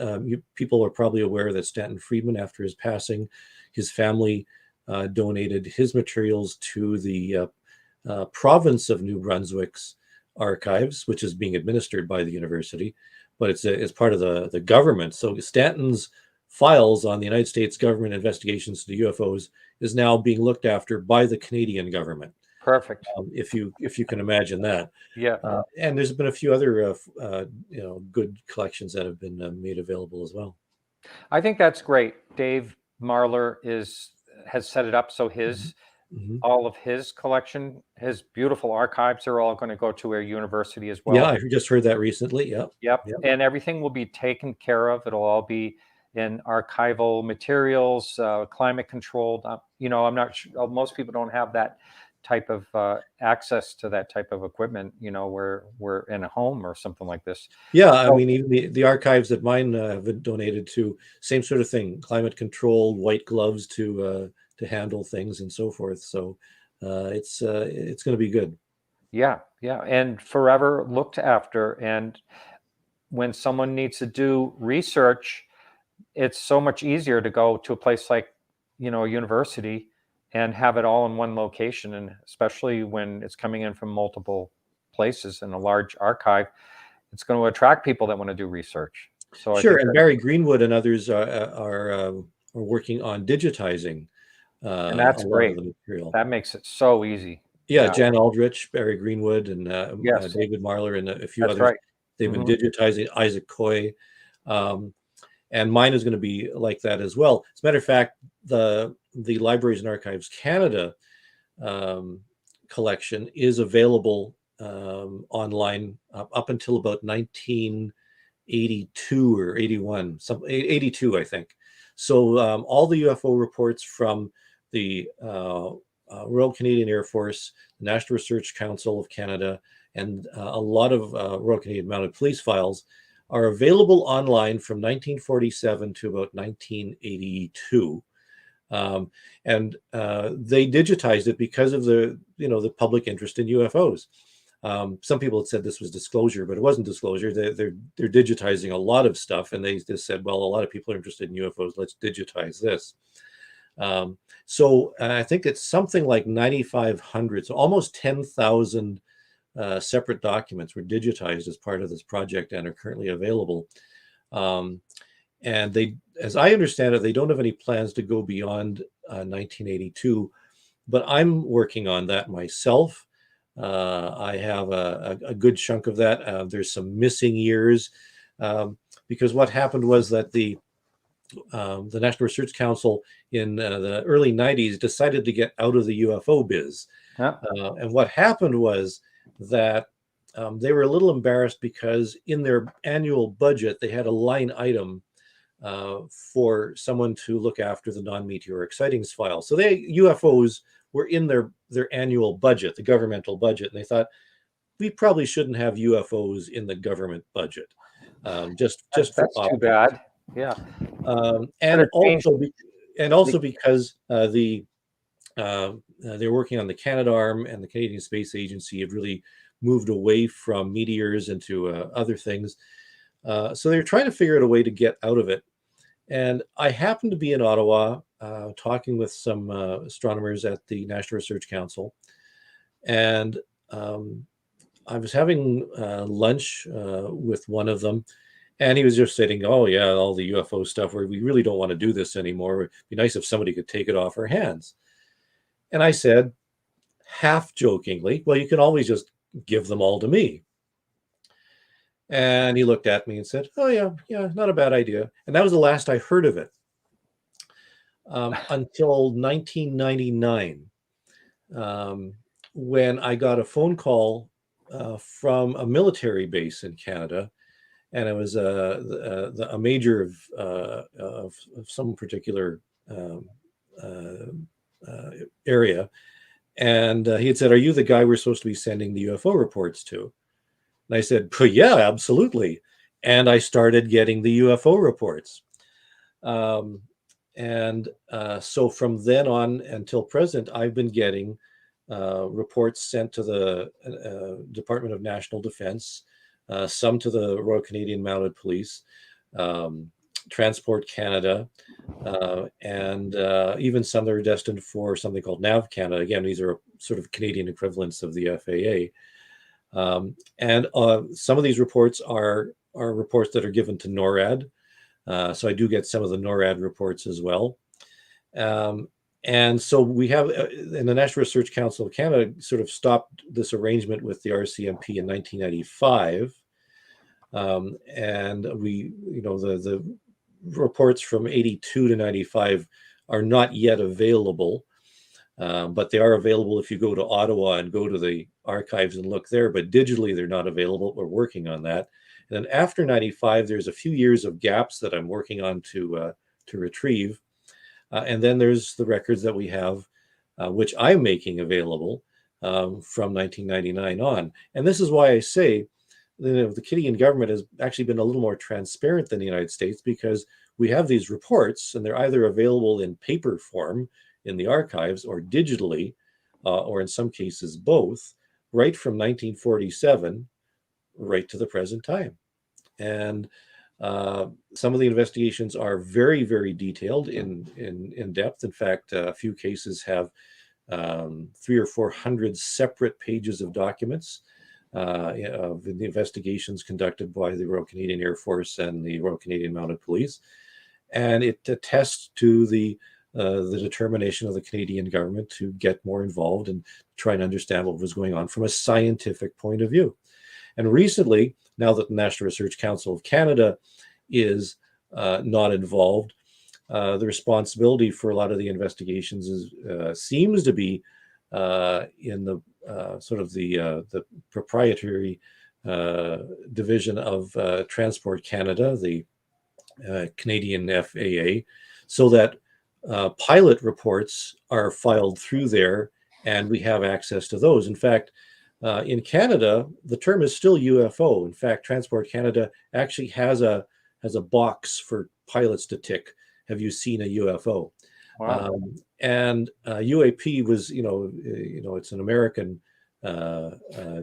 People are probably aware that Stanton Friedman, after his passing, his family donated his materials to the province of New Brunswick's archives, which is being administered by the university, but it's part of the government. So Stanton's files on the United States government investigations to UFOs is now being looked after by the Canadian government. Perfect. If you can imagine that. Yeah. And there's been a few other good collections that have been made available as well. I think that's great. Dave Marler has set it up so all of his collection, his beautiful archives are all going to go to a university as well. Yeah, I just heard that recently. Yep. And everything will be taken care of. It'll all be in archival materials, climate controlled. I'm not sure. Most people don't have that type of access to that type of equipment, where we're in a home or something like this. Yeah, I mean, even the archives that mine have been donated to, same sort of thing, climate controlled, white gloves to handle things and so forth. So it's going to be good. Yeah, and forever looked after. And when someone needs to do research, it's so much easier to go to a place like, a university and have it all in one location. And especially when it's coming in from multiple places in a large archive, it's going to attract people that want to do research. So sure. And Barry Greenwood and others are working on digitizing and that's great. The material. That makes it so easy. Yeah, Jan Aldrich, Barry Greenwood, and yes. David Marler, and a few that's others. Right. They've been digitizing. Isaac Coy. And mine is going to be like that as well. As a matter of fact, the Libraries and Archives Canada collection is available online up until about 1982 or 81, 82, I think. So all the UFO reports from the Royal Canadian Air Force, the National Research Council of Canada, and a lot of Royal Canadian Mounted Police files are available online from 1947 to about 1982. And they digitized it because of the public interest in UFOs. Some people had said this was disclosure, but it wasn't disclosure. They're digitizing a lot of stuff, and they just said, well, a lot of people are interested in UFOs. Let's digitize this. So I think it's something like 9,500, so almost 10,000 separate documents were digitized as part of this project and are currently available. And they, as I understand it, they don't have any plans to go beyond 1982, but I'm working on that myself. I have a good chunk of that. There's some missing years because what happened was that the National Research Council in the early 90s decided to get out of the UFO biz. And what happened was that they were a little embarrassed because in their annual budget, they had a line item for someone to look after the non-meteoric sightings file. So UFOs were in their annual budget, the governmental budget. And they thought, we probably shouldn't have UFOs in the government budget. Just that's too bad. Yeah. And also because they're working on the Canadarm, and the Canadian Space Agency have really moved away from meteors into other things. So they're trying to figure out a way to get out of it. And I happened to be in Ottawa talking with some astronomers at the National Research Council. And I was having lunch with one of them. And he was just saying, oh, yeah, all the UFO stuff where we really don't want to do this anymore. It'd be nice if somebody could take it off our hands. And I said, half jokingly, well, you can always just give them all to me. And he looked at me and said, oh, yeah, not a bad idea. And that was the last I heard of it until 1999, when I got a phone call from a military base in Canada. And it was a major of some particular area. And he had said, are you the guy we're supposed to be sending the UFO reports to? And I said, yeah, absolutely. And I started getting the UFO reports. So from then on until present, I've been getting reports sent to the Department of National Defense, some to the Royal Canadian Mounted Police, Transport Canada, and even some that are destined for something called NAV Canada. Again, these are sort of Canadian equivalents of the FAA. And some of these reports are reports that are given to NORAD. So I do get some of the NORAD reports as well. And so we have, in the National Research Council of Canada, sort of stopped this arrangement with the RCMP in 1995. And we, the reports from 82 to 95 are not yet available, but they are available if you go to Ottawa and go to the archives and look there. But digitally, they're not available. We're working on that. And then after 95, there's a few years of gaps that I'm working on to retrieve. And then there's the records that we have, which I'm making available from 1999 on. And this is why I say the Canadian government has actually been a little more transparent than the United States, because we have these reports and they're either available in paper form in the archives or digitally, or in some cases both, right from 1947 right to the present time. And some of the investigations are very, very detailed in depth. In fact, a few cases have 300 or 400 separate pages of documents of the investigations conducted by the Royal Canadian Air Force and the Royal Canadian Mounted Police. And it attests to the determination of the Canadian government to get more involved and try and understand what was going on from a scientific point of view. And recently, now that the National Research Council of Canada is not involved, the responsibility for a lot of the investigations seems to be in the sort of the proprietary division of Transport Canada, the Canadian FAA, so that pilot reports are filed through there, and we have access to those. In fact, in Canada, the term is still UFO. In fact, Transport Canada actually has a box for pilots to tick. Have you seen a UFO? Wow. And UAP was, it's an American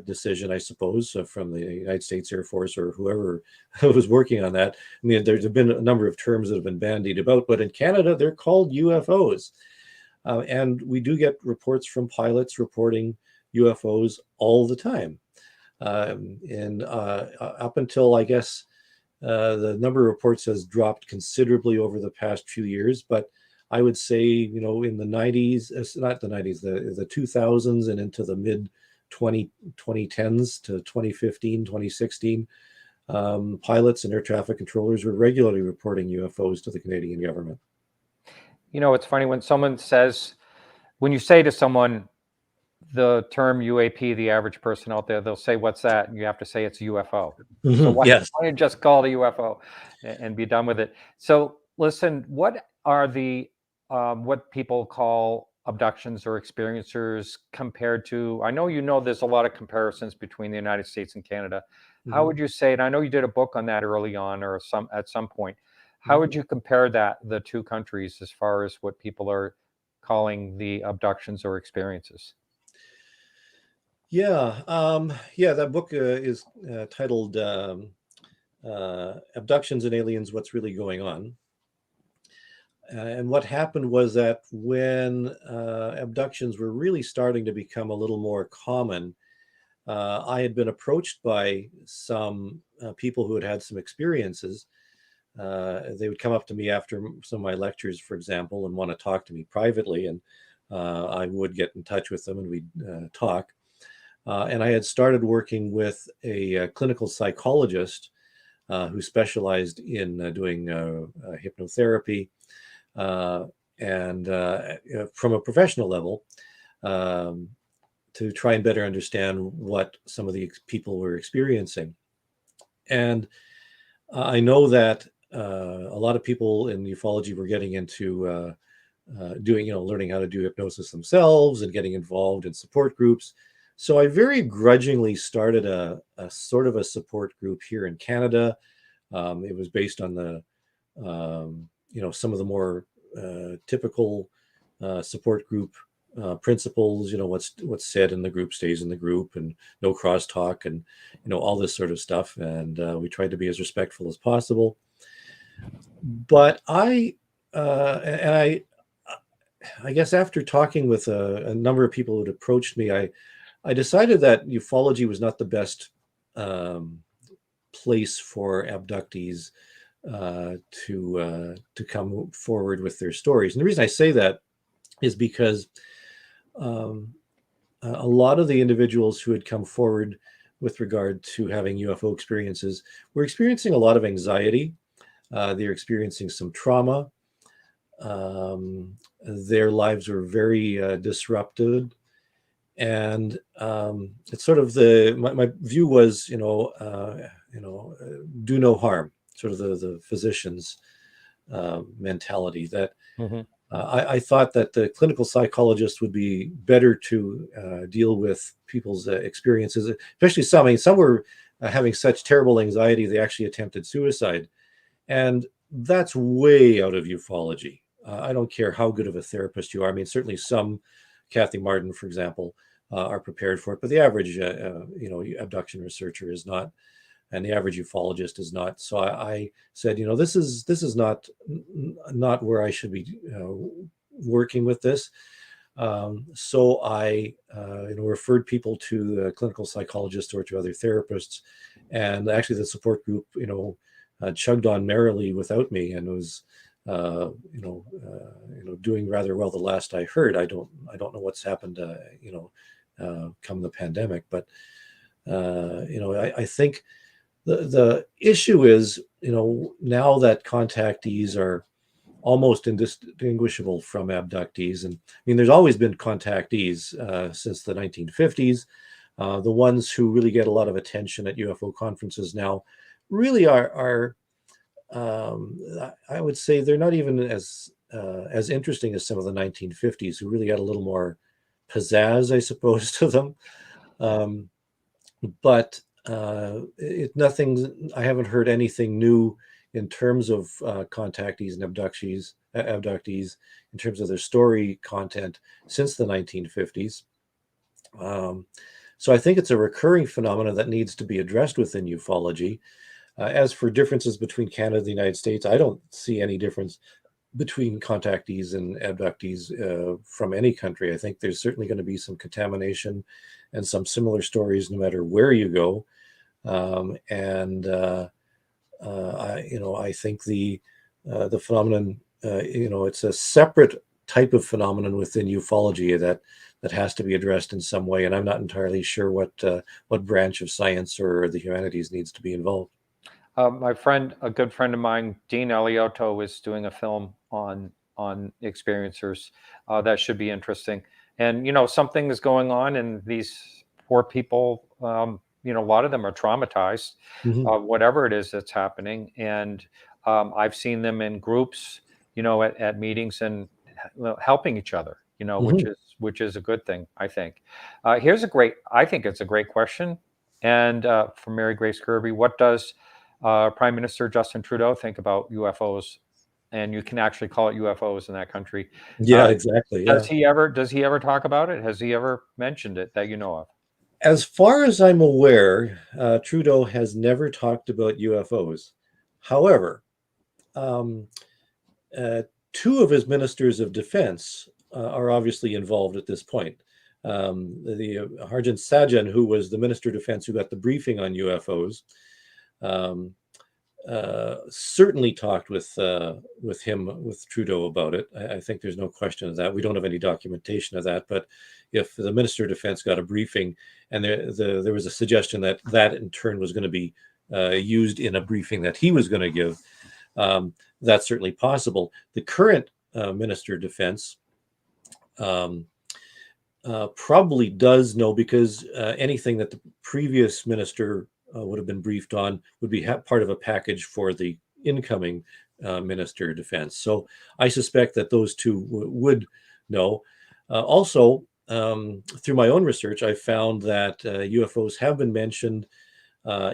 decision, I suppose, from the United States Air Force or whoever was working on that. I mean, there's been a number of terms that have been bandied about, but in Canada, they're called UFOs. And we do get reports from pilots reporting UFOs all the time. And up until, I guess, the number of reports has dropped considerably over the past few years, but I would say, in the 90s, not the 90s, the 2000s and into the mid 2010s to 2015, 2016, pilots and air traffic controllers were regularly reporting UFOs to the Canadian government. It's funny when when you say to someone the term UAP, the average person out there, they'll say, what's that? And you have to say it's UFO. So why don't you just call it a UFO and be done with it? So listen, what are the what people call abductions or experiencers compared to, I know there's a lot of comparisons between the United States and Canada. How would you say, and I know you did a book on that early on or at some point, how would you compare the two countries as far as what people are calling the abductions or experiences? Yeah, that book is titled Abductions and Aliens, What's Really Going On? And what happened was that when abductions were really starting to become a little more common, I had been approached by some people who had had some experiences. They would come up to me after some of my lectures, for example, and want to talk to me privately, and I would get in touch with them and we'd talk. And I had started working with a clinical psychologist who specialized in doing hypnotherapy, and from a professional level, to try and better understand what some of the people were experiencing. And I know that a lot of people in ufology were getting into doing, learning how to do hypnosis themselves and getting involved in support groups. So I very grudgingly started a sort of a support group here in Canada. It was based on the, some of the more typical support group principles. What's said in the group stays in the group, and no crosstalk, and all this sort of stuff. And we tried to be as respectful as possible. But I guess after talking with a number of people who had approached me, I decided that ufology was not the best place for abductees to come forward with their stories. And the reason I say that is because a lot of the individuals who had come forward with regard to having UFO experiences were experiencing a lot of anxiety. They're experiencing some trauma. Their lives were very disrupted. And it's sort of my view was, do no harm, sort of the physician's mentality that I thought that the clinical psychologist would be better to deal with people's experiences, especially some were having such terrible anxiety, they actually attempted suicide. And that's way out of ufology. I don't care how good of a therapist you are. I mean, certainly some, Kathy Martin, for example, are prepared for it, but the average, abduction researcher is not, and the average ufologist is not. So I said, this is not where I should be working with this. So I, referred people to a clinical psychologist or to other therapists, and actually the support group, chugged on merrily without me, and was, doing rather well the last I heard. I don't know what's happened, come the pandemic, but I think the issue is, now that contactees are almost indistinguishable from abductees, and I mean, there's always been contactees since the 1950s. The ones who really get a lot of attention at UFO conferences now really are I would say they're not even as interesting as some of the 1950s, who really had a little more pizzazz, I suppose, to them. But I haven't heard anything new in terms of contactees and abductees in terms of their story content since the 1950s. So I think it's a recurring phenomenon that needs to be addressed within ufology. As for differences between Canada and the United States, I don't see any difference between contactees and abductees from any country. I think there's certainly going to be some contamination and some similar stories no matter where you go. I think the phenomenon, it's a separate type of phenomenon within ufology that has to be addressed in some way. And I'm not entirely sure what branch of science or the humanities needs to be involved. My friend, a good friend of mine, Dean Eliotto, is doing a film on experiencers that should be interesting. And something is going on, and these poor people, a lot of them are traumatized, whatever it is that's happening. And I've seen them in groups, at meetings and helping each other, which is a good thing, I think. I think it's a great question. And from Mary Grace Kirby, what does Prime Minister Justin Trudeau think about UFOs? And you can actually call it UFOs in that country. Yeah, exactly. Yeah. Does he ever talk about it? Has he ever mentioned it that you know of? As far as I'm aware, Trudeau has never talked about UFOs. However, two of his ministers of defense are obviously involved at this point. The Harjit Sajjan, who was the Minister of Defense who got the briefing on UFOs, certainly talked with Trudeau about it. I think there's no question of that. We don't have any documentation of that, but if the Minister of Defense got a briefing and there was a suggestion that that in turn was going to be used in a briefing that he was going to give, that's certainly possible. The current Minister of Defense probably does know, because anything that the previous minister would have been briefed on would be part of a package for the incoming Minister of Defense. So I suspect that those two would know. Also, through my own research, I found that UFOs have been mentioned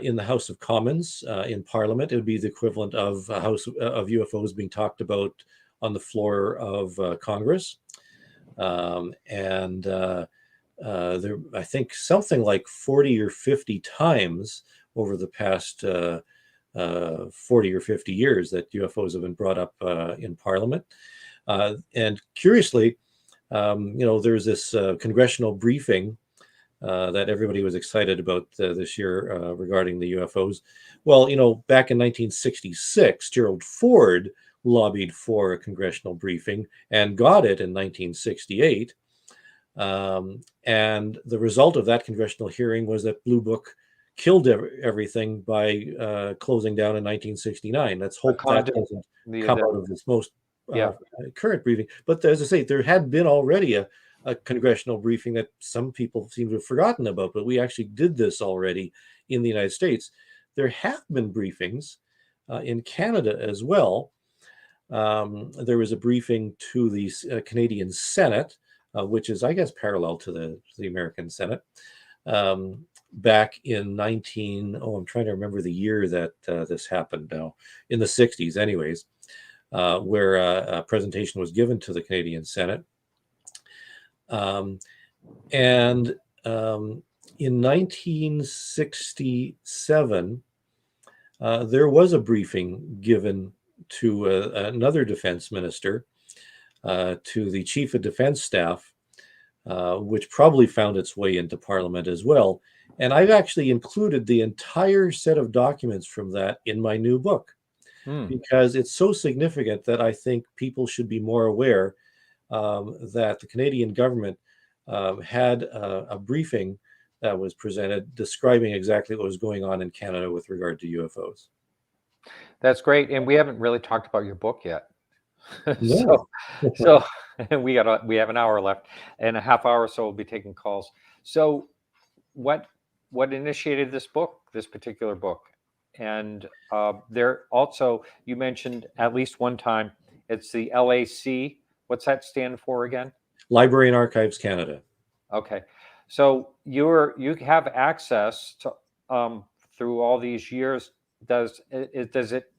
in the House of Commons in Parliament. It would be the equivalent of a House of UFOs being talked about on the floor of Congress. There, I think something like 40 or 50 times over the past 40 or 50 years that UFOs have been brought up in Parliament. And curiously, there's this congressional briefing that everybody was excited about this year regarding the UFOs. Well, back in 1966, Gerald Ford lobbied for a congressional briefing and got it in 1968. And the result of that congressional hearing was that Blue Book killed everything by closing down in 1969. Let's hope that doesn't come out of this most current briefing. But as I say, there had been already a congressional briefing that some people seem to have forgotten about, but we actually did this already in the United States. There have been briefings in Canada as well. There was a briefing to the Canadian Senate, which is, I guess, parallel to the American Senate, back in I'm trying to remember the year that this happened now, in the 60s anyways, where a presentation was given to the Canadian Senate. In 1967, there was a briefing given to another defense minister, to the Chief of Defense Staff, which probably found its way into Parliament as well. And I've actually included the entire set of documents from that in my new book, because it's so significant that I think people should be more aware that the Canadian government had a briefing that was presented describing exactly what was going on in Canada with regard to UFOs. That's great. And we haven't really talked about your book yet. No. so we have an hour left, and a half hour, so we'll be taking calls. So what initiated this particular book? And there also, you mentioned at least one time, it's the LAC. What's that stand for again? Library and Archives Canada. Okay. So you have access to through all these years. Does it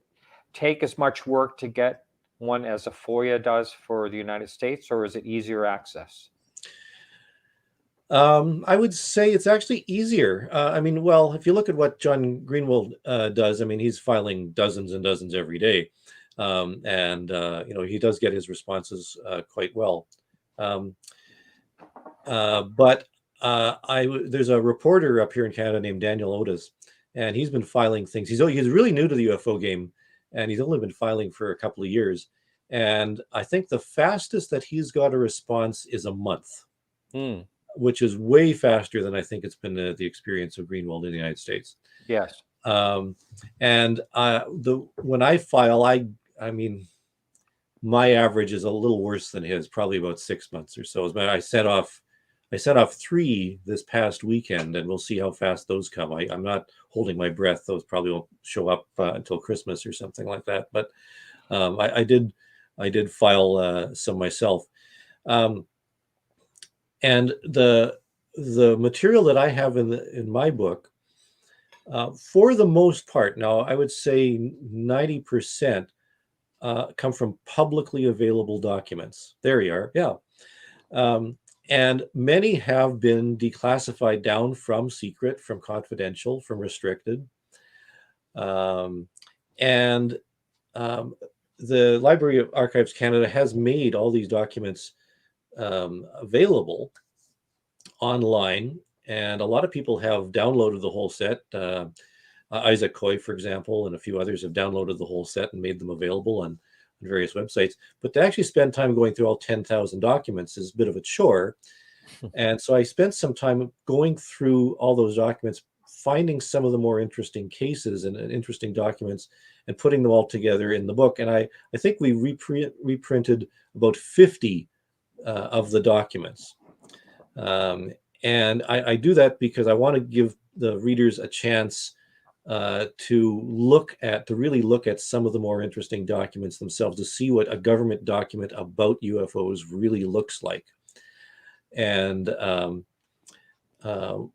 take as much work to get one as a FOIA does for the United States, or is it easier access? I would say it's actually easier. Well, if you look at what John Greenwald does, he's filing dozens and dozens every day. He does get his responses quite well. But there's a reporter up here in Canada named Daniel Otis, and he's been filing things. He's really new to the UFO game, and he's only been filing for a couple of years. And I think the fastest that he's got a response is a month, which is way faster than I think it's been the experience of Greenwald in the United States. Yes. When I file, my average is a little worse than his, probably about 6 months or so. I set off 3 this past weekend, and we'll see how fast those come. I'm not holding my breath; those probably won't show up until Christmas or something like that. But I did file some myself, and the material that I have in my book, for the most part, now I would say 90%. Come from publicly available documents. There you are. Yeah. And many have been declassified down from secret, from confidential, from restricted. the Library of Archives Canada has made all these documents available online, and a lot of people have downloaded the whole set. Isaac Coy, for example, and a few others have downloaded the whole set and made them available on various websites. But to actually spend time going through all 10,000 documents is a bit of a chore. And so I spent some time going through all those documents, finding some of the more interesting cases and interesting documents, and putting them all together in the book. And I think we reprinted about 50 of the documents. And I do that because I want to give the readers a chance to really look at some of the more interesting documents themselves, to see what a government document about UFOs really looks like. And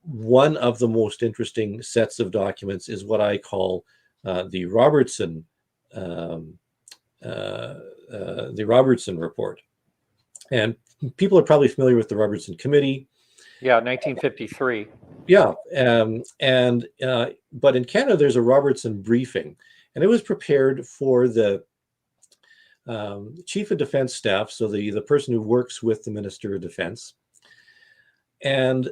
one of the most interesting sets of documents is what I call the Robertson Report. And people are probably familiar with the Robertson Committee. Yeah, 1953. Yeah, but in Canada, there's a Robertson briefing, and it was prepared for the Chief of Defense Staff, so the person who works with the Minister of Defense. And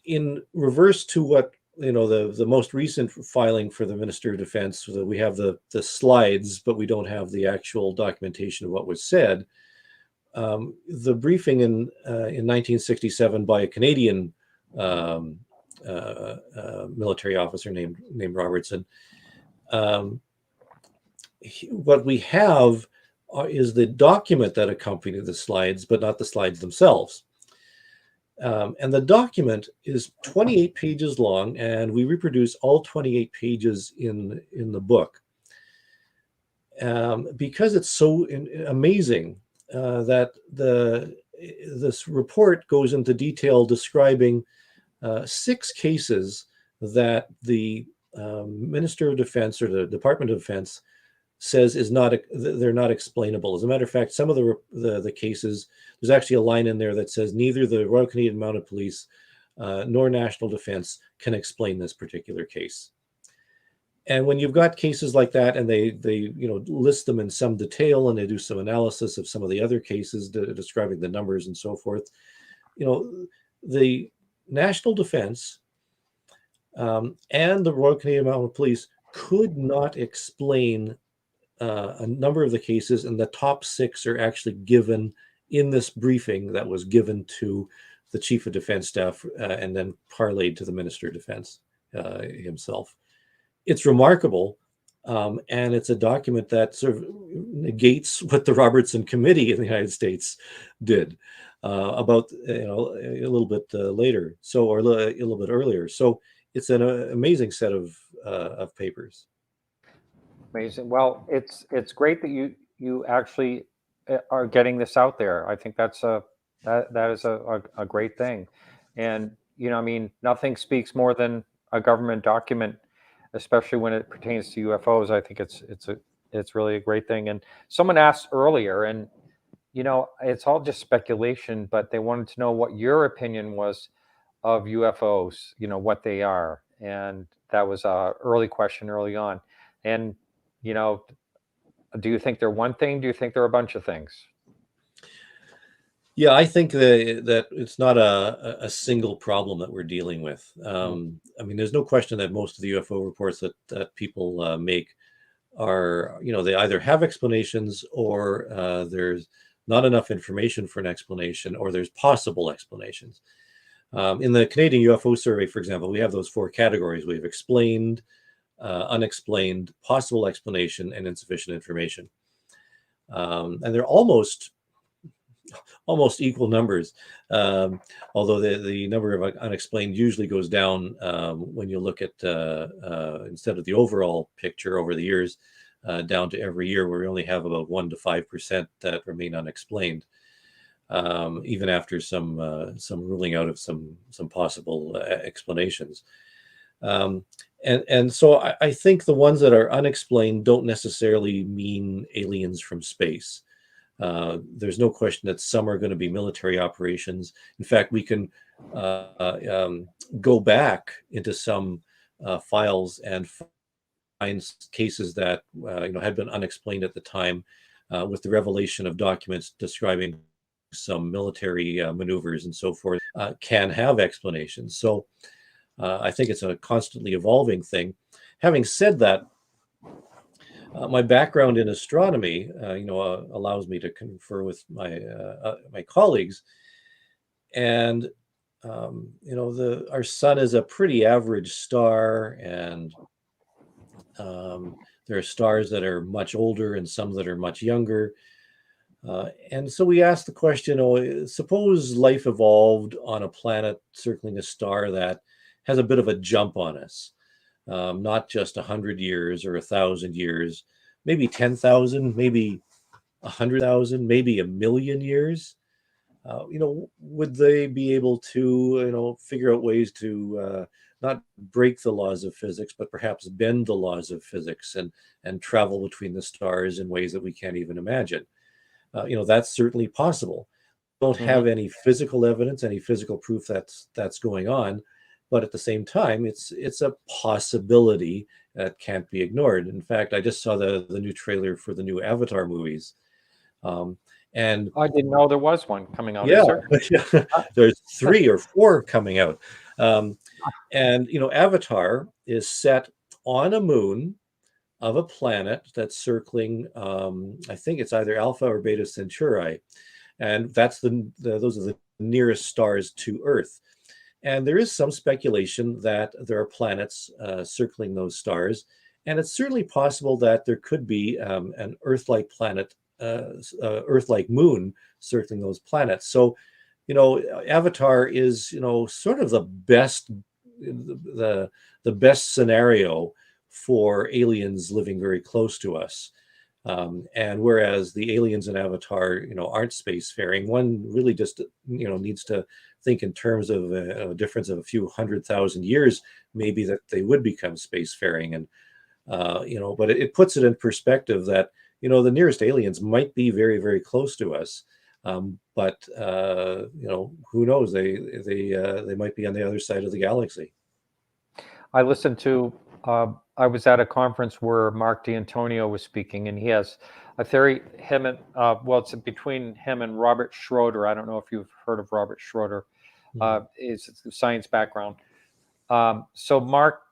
in reverse to what, the most recent filing for the Minister of Defense, so that we have the slides, but we don't have the actual documentation of what was said. The briefing in 1967 by a Canadian military officer named Robertson. What we have is the document that accompanied the slides, but not the slides themselves. And the document is 28 pages long, and we reproduce all 28 pages in the book. Because it's so amazing that this report goes into detail describing 6 cases that the Minister of Defense or the Department of Defense says they're not explainable. As a matter of fact, some of the cases, there's actually a line in there that says neither the Royal Canadian Mounted Police nor National Defense can explain this particular case. And when you've got cases like that, and they list them in some detail, and they do some analysis of some of the other cases describing the numbers and so forth, the National Defense and the Royal Canadian Mounted Police could not explain a number of the cases, and the top 6 are actually given in this briefing that was given to the Chief of Defense Staff and then parlayed to the Minister of Defense himself. It's remarkable, and it's a document that sort of negates what the Robertson Committee in the United States did about a little bit later, or a little bit earlier. So it's an amazing set of papers. Amazing. Well, it's great that you actually are getting this out there. I think that is a great thing, and nothing speaks more than a government document, especially when it pertains to UFOs. I think it's really a great thing. And someone asked earlier, and it's all just speculation, but they wanted to know what your opinion was of UFOs. What they are, and that was a early question early on. And do you think they're one thing? Do you think they're a bunch of things? Yeah, I think that it's not a single problem that we're dealing with. There's no question that most of the UFO reports that people make are, they either have explanations, or there's not enough information for an explanation, or there's possible explanations. In the Canadian UFO Survey, for example, we have those 4 categories. We have explained, unexplained, possible explanation, and insufficient information. And they're almost equal numbers, although the number of unexplained usually goes down when you look at instead of the overall picture over the years, down to every year, where we only have about 1 to 5% that remain unexplained, even after some ruling out of some possible explanations. And so I think the ones that are unexplained don't necessarily mean aliens from space. There's no question that some are going to be military operations. In fact, we can go back into some files and cases that had been unexplained at the time, with the revelation of documents describing some military maneuvers and so forth, can have explanations. So I think it's a constantly evolving thing. Having said that, my background in astronomy, allows me to confer with my colleagues, and our sun is a pretty average star, and there are stars that are much older and some that are much younger. And so we asked the question, suppose life evolved on a planet circling a star that has a bit of a jump on us, not just 100 years or 1,000 years, maybe 10,000, maybe 100,000, maybe 1,000,000 years. Would they be able to, figure out ways to not break the laws of physics, but perhaps bend the laws of physics and travel between the stars in ways that we can't even imagine? That's certainly possible. Don't have any physical evidence, any physical proof that's going on, but at the same time, it's a possibility that can't be ignored. In fact, I just saw the new trailer for the new Avatar movies, and I didn't know there was one coming out. yeah, Is there? there's 3 or 4 coming out, and Avatar is set on a moon of a planet that's circling, I think it's either Alpha or Beta Centauri, and that's those are the nearest stars to Earth. And there is some speculation that there are planets circling those stars, and it's certainly possible that there could be an Earth-like planet, Earth-like moon circling those planets. So, Avatar is sort of the best scenario for aliens living very close to us. And whereas the aliens in Avatar, aren't spacefaring, one really just, needs to think in terms of a difference of a few 100,000 years, maybe that they would become spacefaring. And, but it puts it in perspective that, the nearest aliens might be very, very close to us. But who knows? They might be on the other side of the galaxy. I listened to, I was at a conference where Mark D'Antonio was speaking, and he has a theory, it's between him and Robert Schroeder. I don't know if you've heard of Robert Schroeder. Is science background. So Mark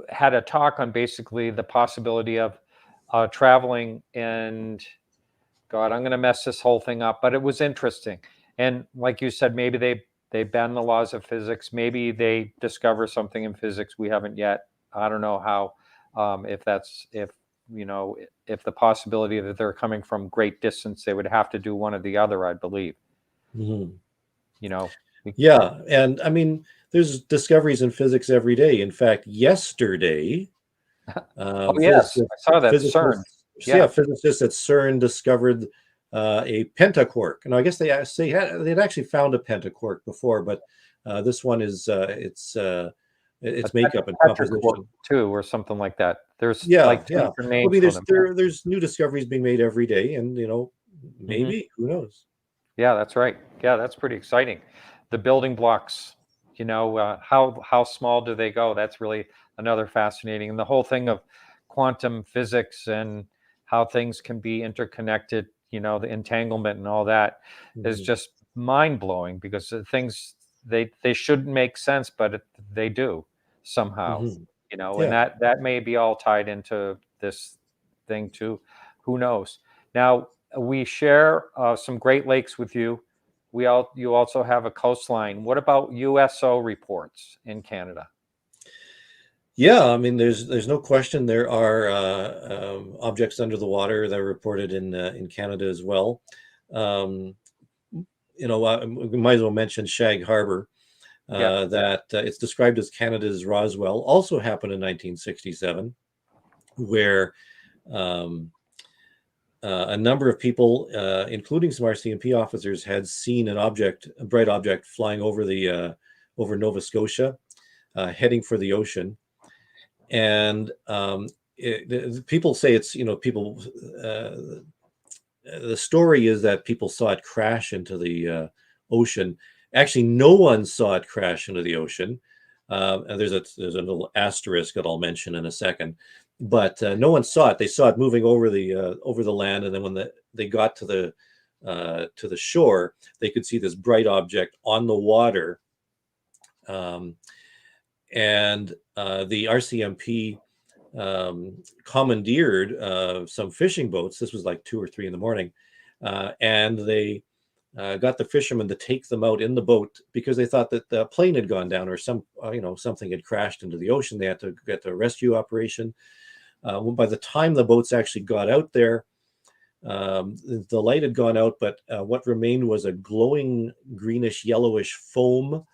had a talk on basically the possibility of traveling, and God, I'm going to mess this whole thing up, but it was interesting. And like you said, maybe they bend the laws of physics. Maybe they discover something in physics we haven't yet. I don't know how, if the possibility that they're coming from great distance, they would have to do one or the other, I believe. Yeah. And I mean, there's discoveries in physics every day. In fact, yesterday, yes, I saw that. CERN. Physicists at CERN discovered a pentaquark. And I guess they'd actually found a pentaquark before, but this one is its makeup and composition too, or something like that. There's different names. I mean, there's new discoveries being made every day, and maybe who knows? Yeah, that's right. Yeah, that's pretty exciting. The building blocks, how small do they go? That's really another fascinating. And the whole thing of quantum physics and how things can be interconnected, the entanglement and all that is just mind-blowing, because the things, they shouldn't make sense, but they do somehow, and that may be all tied into this thing too. Who knows? Now, we share some Great Lakes with you. You also have a coastline. What about USO reports in Canada? Yeah, I mean, there's no question there are objects under the water that are reported in Canada as well. We might as well mention Shag Harbor, that it's described as Canada's Roswell. Also happened in 1967, where a number of people, including some RCMP officers, had seen a bright object flying over over Nova Scotia, heading for the ocean. And people say it's, the story is that people saw it crash into the ocean. Actually, no one saw it crash into the ocean. And there's a little asterisk that I'll mention in a second. but no one saw it. They saw it moving over the land, and then when they got to the shore, they could see this bright object on the water. And the RCMP commandeered some fishing boats. This was like 2 or 3 in the morning, and they got the fishermen to take them out in the boat because they thought that the plane had gone down or something had crashed into the ocean. They had to get the rescue operation. By the time the boats actually got out there, the light had gone out, but what remained was a glowing greenish yellowish foam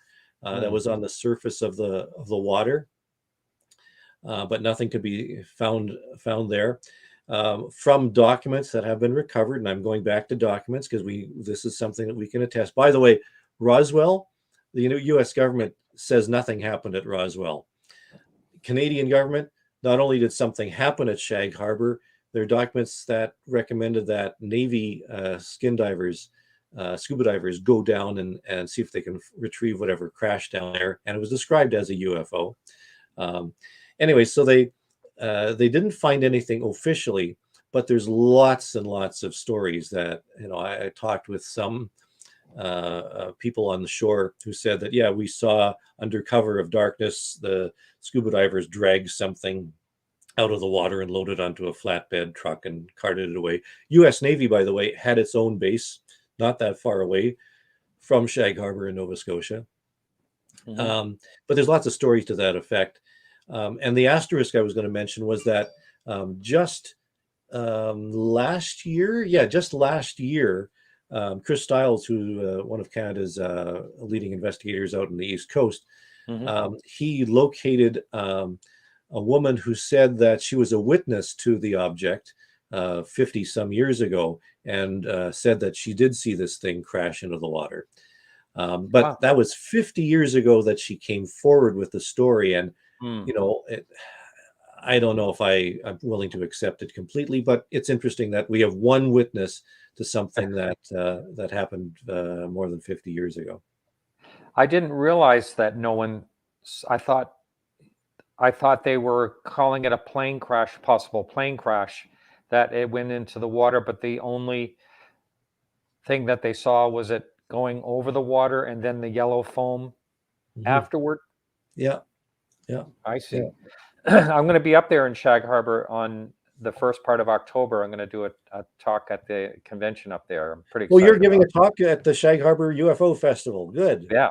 that was on the surface of the water, but nothing could be found there. From documents that have been recovered, and I'm going back to documents because this is something that we can attest. By the way, Roswell, the U.S. government says nothing happened at Roswell. Canadian government, not only did something happen at Shag Harbor, there are documents that recommended that Navy scuba divers go down and see if they can retrieve whatever crashed down there, and it was described as a UFO. Anyway, so they didn't find anything officially, but there's lots and lots of stories that, I talked with some people on the shore who said that, yeah, we saw under cover of darkness, the scuba divers drag something out of the water and loaded onto a flatbed truck and carted it away. U.S. Navy, by the way, had its own base not that far away from Shag Harbor in Nova Scotia. Mm-hmm. But there's lots of stories to that effect. And the asterisk I was going to mention was that just last year, Chris Stiles, who one of Canada's leading investigators out in the East Coast, mm-hmm. He located a woman who said that she was a witness to the object 50 some years ago, and said that she did see this thing crash into the water. But wow. That was 50 years ago that she came forward with the story. And, I don't know if I'm willing to accept it completely, but it's interesting that we have one witness to something that happened more than 50 years ago. I didn't realize that I thought they were calling it a possible plane crash, that it went into the water, but the only thing that they saw was it going over the water and then the yellow foam mm-hmm. afterward. Yeah. I see. Yeah. I'm going to be up there in Shag Harbor on the first part of October. I'm going to do a talk at the convention up there. I'm pretty excited. Well, you're giving a talk at the Shag Harbor UFO Festival. Good. Yeah,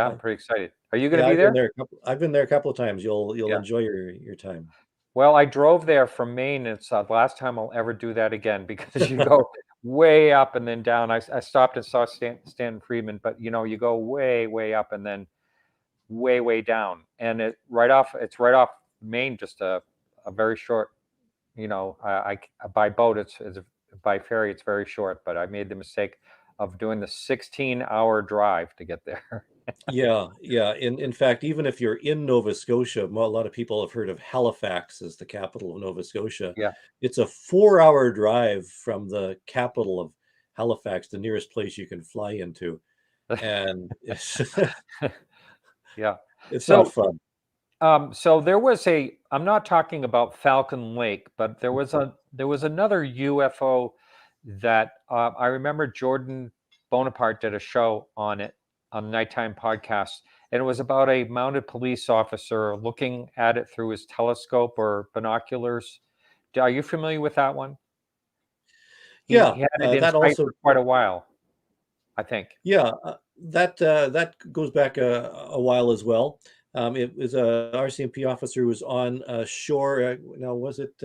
I'm pretty excited. Are you going to be there? I've been there a couple of times. You'll enjoy your time. Well, I drove there from Maine. It's the last time I'll ever do that again, because you go way up and then down. I stopped and saw Stan Friedman, but you go way, way up and then way, way down. And it's right off Maine, just a very short, by boat, it's by ferry, it's very short, but I made the mistake of doing the 16-hour drive to get there. Yeah. In fact, even if you're in Nova Scotia, a lot of people have heard of Halifax as the capital of Nova Scotia. Yeah. It's a 4-hour drive from the capital of Halifax, the nearest place you can fly into. And it's, yeah, it's not fun. So there was I'm not talking about Falcon Lake, but there was another UFO that I remember Jordan Bonaparte did a show on it, on nighttime podcast, and it was about a mounted police officer looking at it through his telescope or binoculars. Are you familiar with that one? He had it in sight for quite a while, I think. Yeah, that goes back a while as well. It was a RCMP officer who was on shore. Now, was it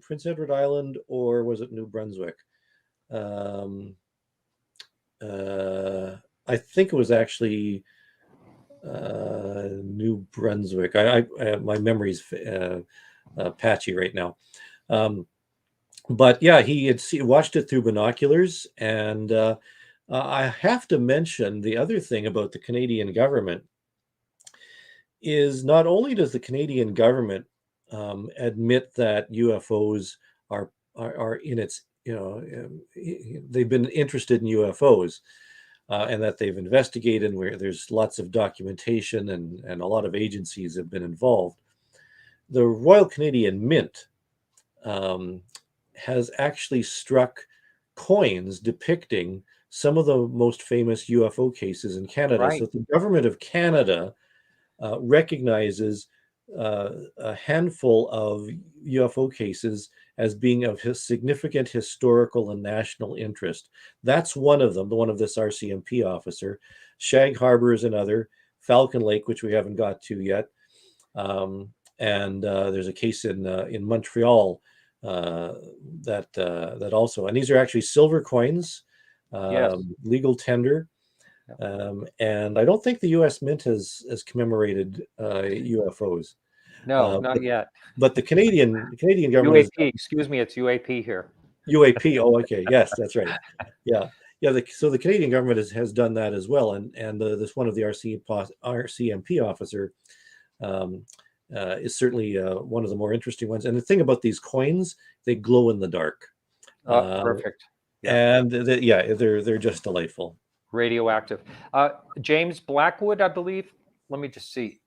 Prince Edward Island or was it New Brunswick? I think it was actually New Brunswick. My memory's patchy right now. But yeah, he had watched it through binoculars. And I have to mention the other thing about the Canadian government is not only does the Canadian government admit that UFOs are in its, they've been interested in UFOs. And that they've investigated, where there's lots of documentation and a lot of agencies have been involved. The Royal Canadian Mint has actually struck coins depicting some of the most famous UFO cases in Canada. Right. So the government of Canada recognizes a handful of UFO cases as being of significant historical and national interest. That's one of them, the one of this RCMP officer. Shag Harbor is another. Falcon Lake, which we haven't got to yet. And there's a case in Montreal that also, and these are actually silver coins, Yes. legal tender. And I don't think the U.S. Mint has commemorated UFOs. No, not yet. But the Canadian government is UAP, excuse me, it's UAP here. UAP. Oh, okay. Yes, that's right. Yeah. Yeah. So the Canadian government has done that as well. And this one of the RCMP officer is certainly one of the more interesting ones. And the thing about these coins, they glow in the dark. Perfect. Yeah. And they're just delightful. Radioactive. James Blackwood, I believe. Let me just see.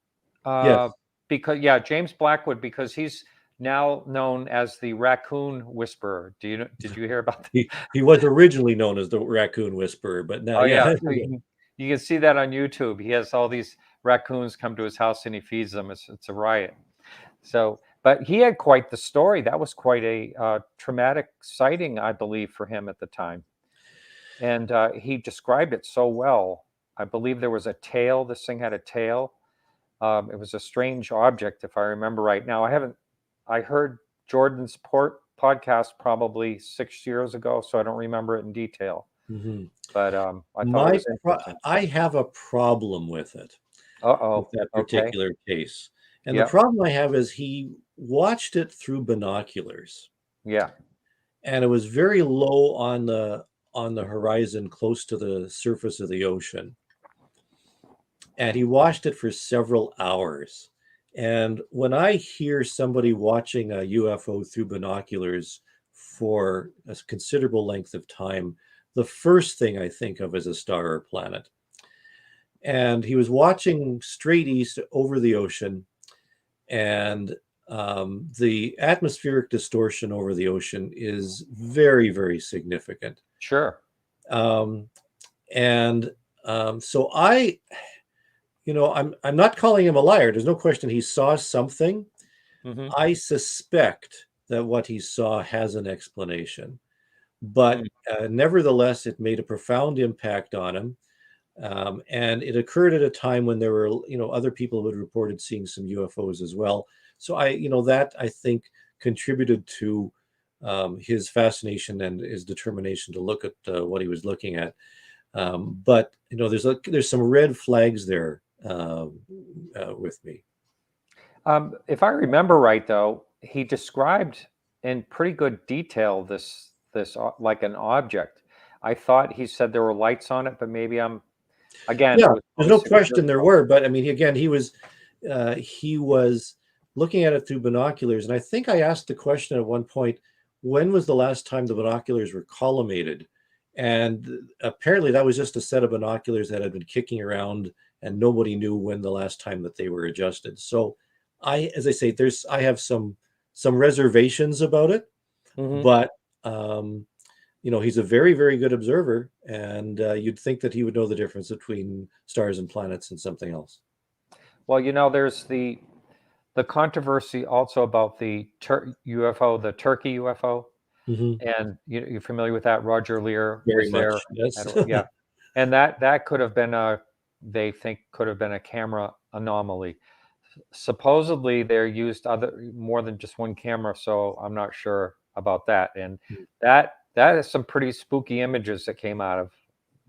Yes. Because James Blackwood, because he's now known as the Raccoon Whisperer. Did you hear about that? He was originally known as the Raccoon Whisperer, but now So you can see that on YouTube. He has all these raccoons come to his house and he feeds them. It's a riot. So, but he had quite the story. That was quite a traumatic sighting, I believe, for him at the time. And he described it so well. I believe there was a tail. This thing had a tail. It was a strange object, if I remember right. Now, I heard Jordan's podcast probably 6 years ago, so I don't remember it in detail. Mm-hmm. But I thought it was I have a problem with it. With that particular case. And the problem I have is he watched it through binoculars. Yeah. And it was very low on the horizon, close to the surface of the ocean. And he watched it for several hours. And when I hear somebody watching a UFO through binoculars for a considerable length of time, the first thing I think of is a star or planet. And he was watching straight east over the ocean, and the atmospheric distortion over the ocean is very, very significant. Sure. So I'm not calling him a liar. There's no question he saw something. Mm-hmm. I suspect that what he saw has an explanation, but nevertheless, it made a profound impact on him. And it occurred at a time when there were, other people who had reported seeing some UFOs as well. So that I think contributed to his fascination and his determination to look at what he was looking at. But there's some red flags there with me. If I remember right, though, he described in pretty good detail this like an object. I thought he said there were lights on it, but maybe I'm. Again, there's no question there were, but I mean, again, he was looking at it through binoculars, and I think I asked the question at one point, when was the last time the binoculars were collimated? And apparently that was just a set of binoculars that had been kicking around, and nobody knew when the last time that they were adjusted. So as I say, I have some reservations about it, but he's a very, very good observer, and you'd think that he would know the difference between stars and planets and something else. Well, there's the controversy also about the UFO, the Turkey UFO, and you're familiar with that. Roger Lear was there. Yes. And that could have been they think could have been a camera anomaly. Supposedly, they're used more than just one camera, so I'm not sure about that. And that is some pretty spooky images that came out of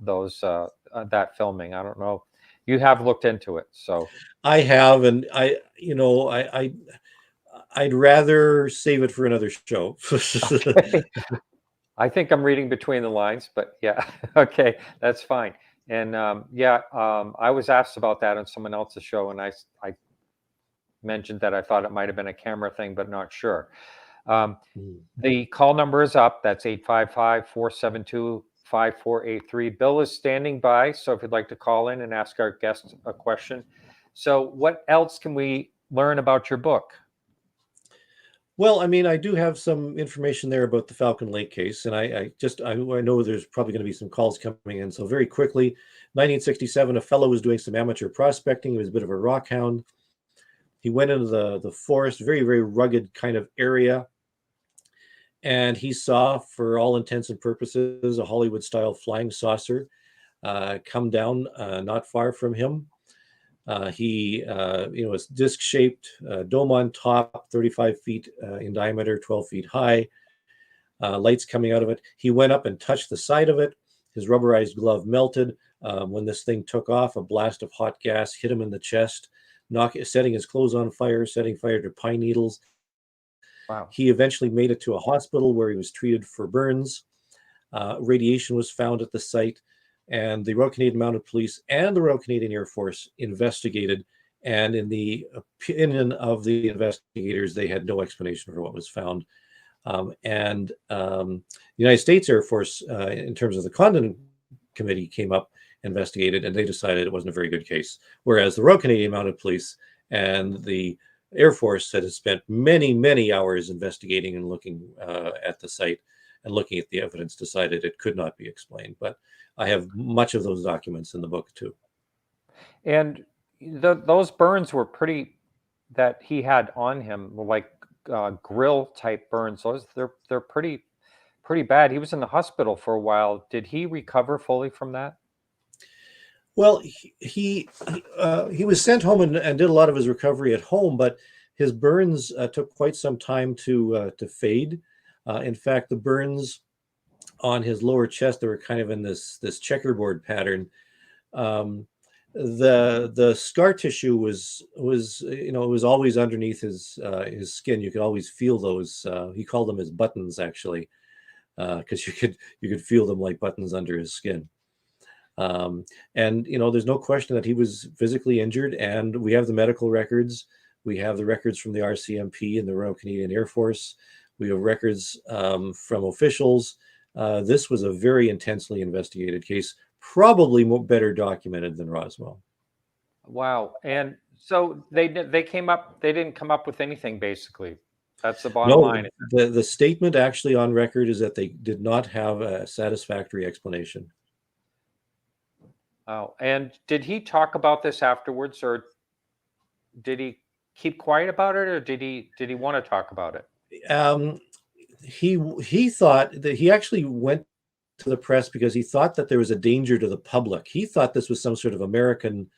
those that filming. I don't know. You have looked into it, so I have, and I'd rather save it for another show. Okay. I think I'm reading between the lines, but yeah, okay, that's fine. And I was asked about that on someone else's show, and I mentioned that I thought it might have been a camera thing, but not sure. The call number is up. That's 855-472-5483. Bill is standing by, so if you'd like to call in and ask our guest a question. So what else can we learn about your book? Well, I mean, I do have some information there about the Falcon Lake case, and I know there's probably going to be some calls coming in. So very quickly, 1967, a fellow was doing some amateur prospecting. He was a bit of a rock hound. He went into the forest, very, very rugged kind of area, and he saw, for all intents and purposes, a Hollywood-style flying saucer come down not far from him. It's disc-shaped, dome on top, 35 feet in diameter, 12 feet high, lights coming out of it. He went up and touched the side of it. His rubberized glove melted. When this thing took off, a blast of hot gas hit him in the chest, setting his clothes on fire, setting fire to pine needles. Wow. He eventually made it to a hospital where he was treated for burns. Radiation was found at the site, and the Royal Canadian Mounted Police and the Royal Canadian Air Force investigated. And in the opinion of the investigators, they had no explanation for what was found. The United States Air Force, in terms of the Condon Committee, came up, investigated, and they decided it wasn't a very good case. Whereas the Royal Canadian Mounted Police and the Air Force had spent many, many hours investigating and looking at the site and looking at the evidence, decided it could not be explained. But I have much of those documents in the book too. And those burns were that he had on him were like grill type burns. They're pretty bad. He was in the hospital for a while. Did he recover fully from that? Well, he was sent home and did a lot of his recovery at home, but his burns took quite some time to fade. In fact, the burns on his lower chest, they were kind of in this checkerboard pattern. The scar tissue was it was always underneath his skin. You could always feel those. He called them his buttons, actually, because you could feel them like buttons under his skin. And there's no question that he was physically injured, and we have the medical records. We have the records from the RCMP and the Royal Canadian Air Force. We have records from officials. This was a very intensely investigated case, probably better documented than Roswell. Wow. And so they didn't come up with anything, basically. That's the bottom line. The statement actually on record is that they did not have a satisfactory explanation. Oh, and did he talk about this afterwards, or did he keep quiet about it, or did he want to talk about it? He thought that he actually went to the press because he thought that there was a danger to the public. He thought this was some sort of American,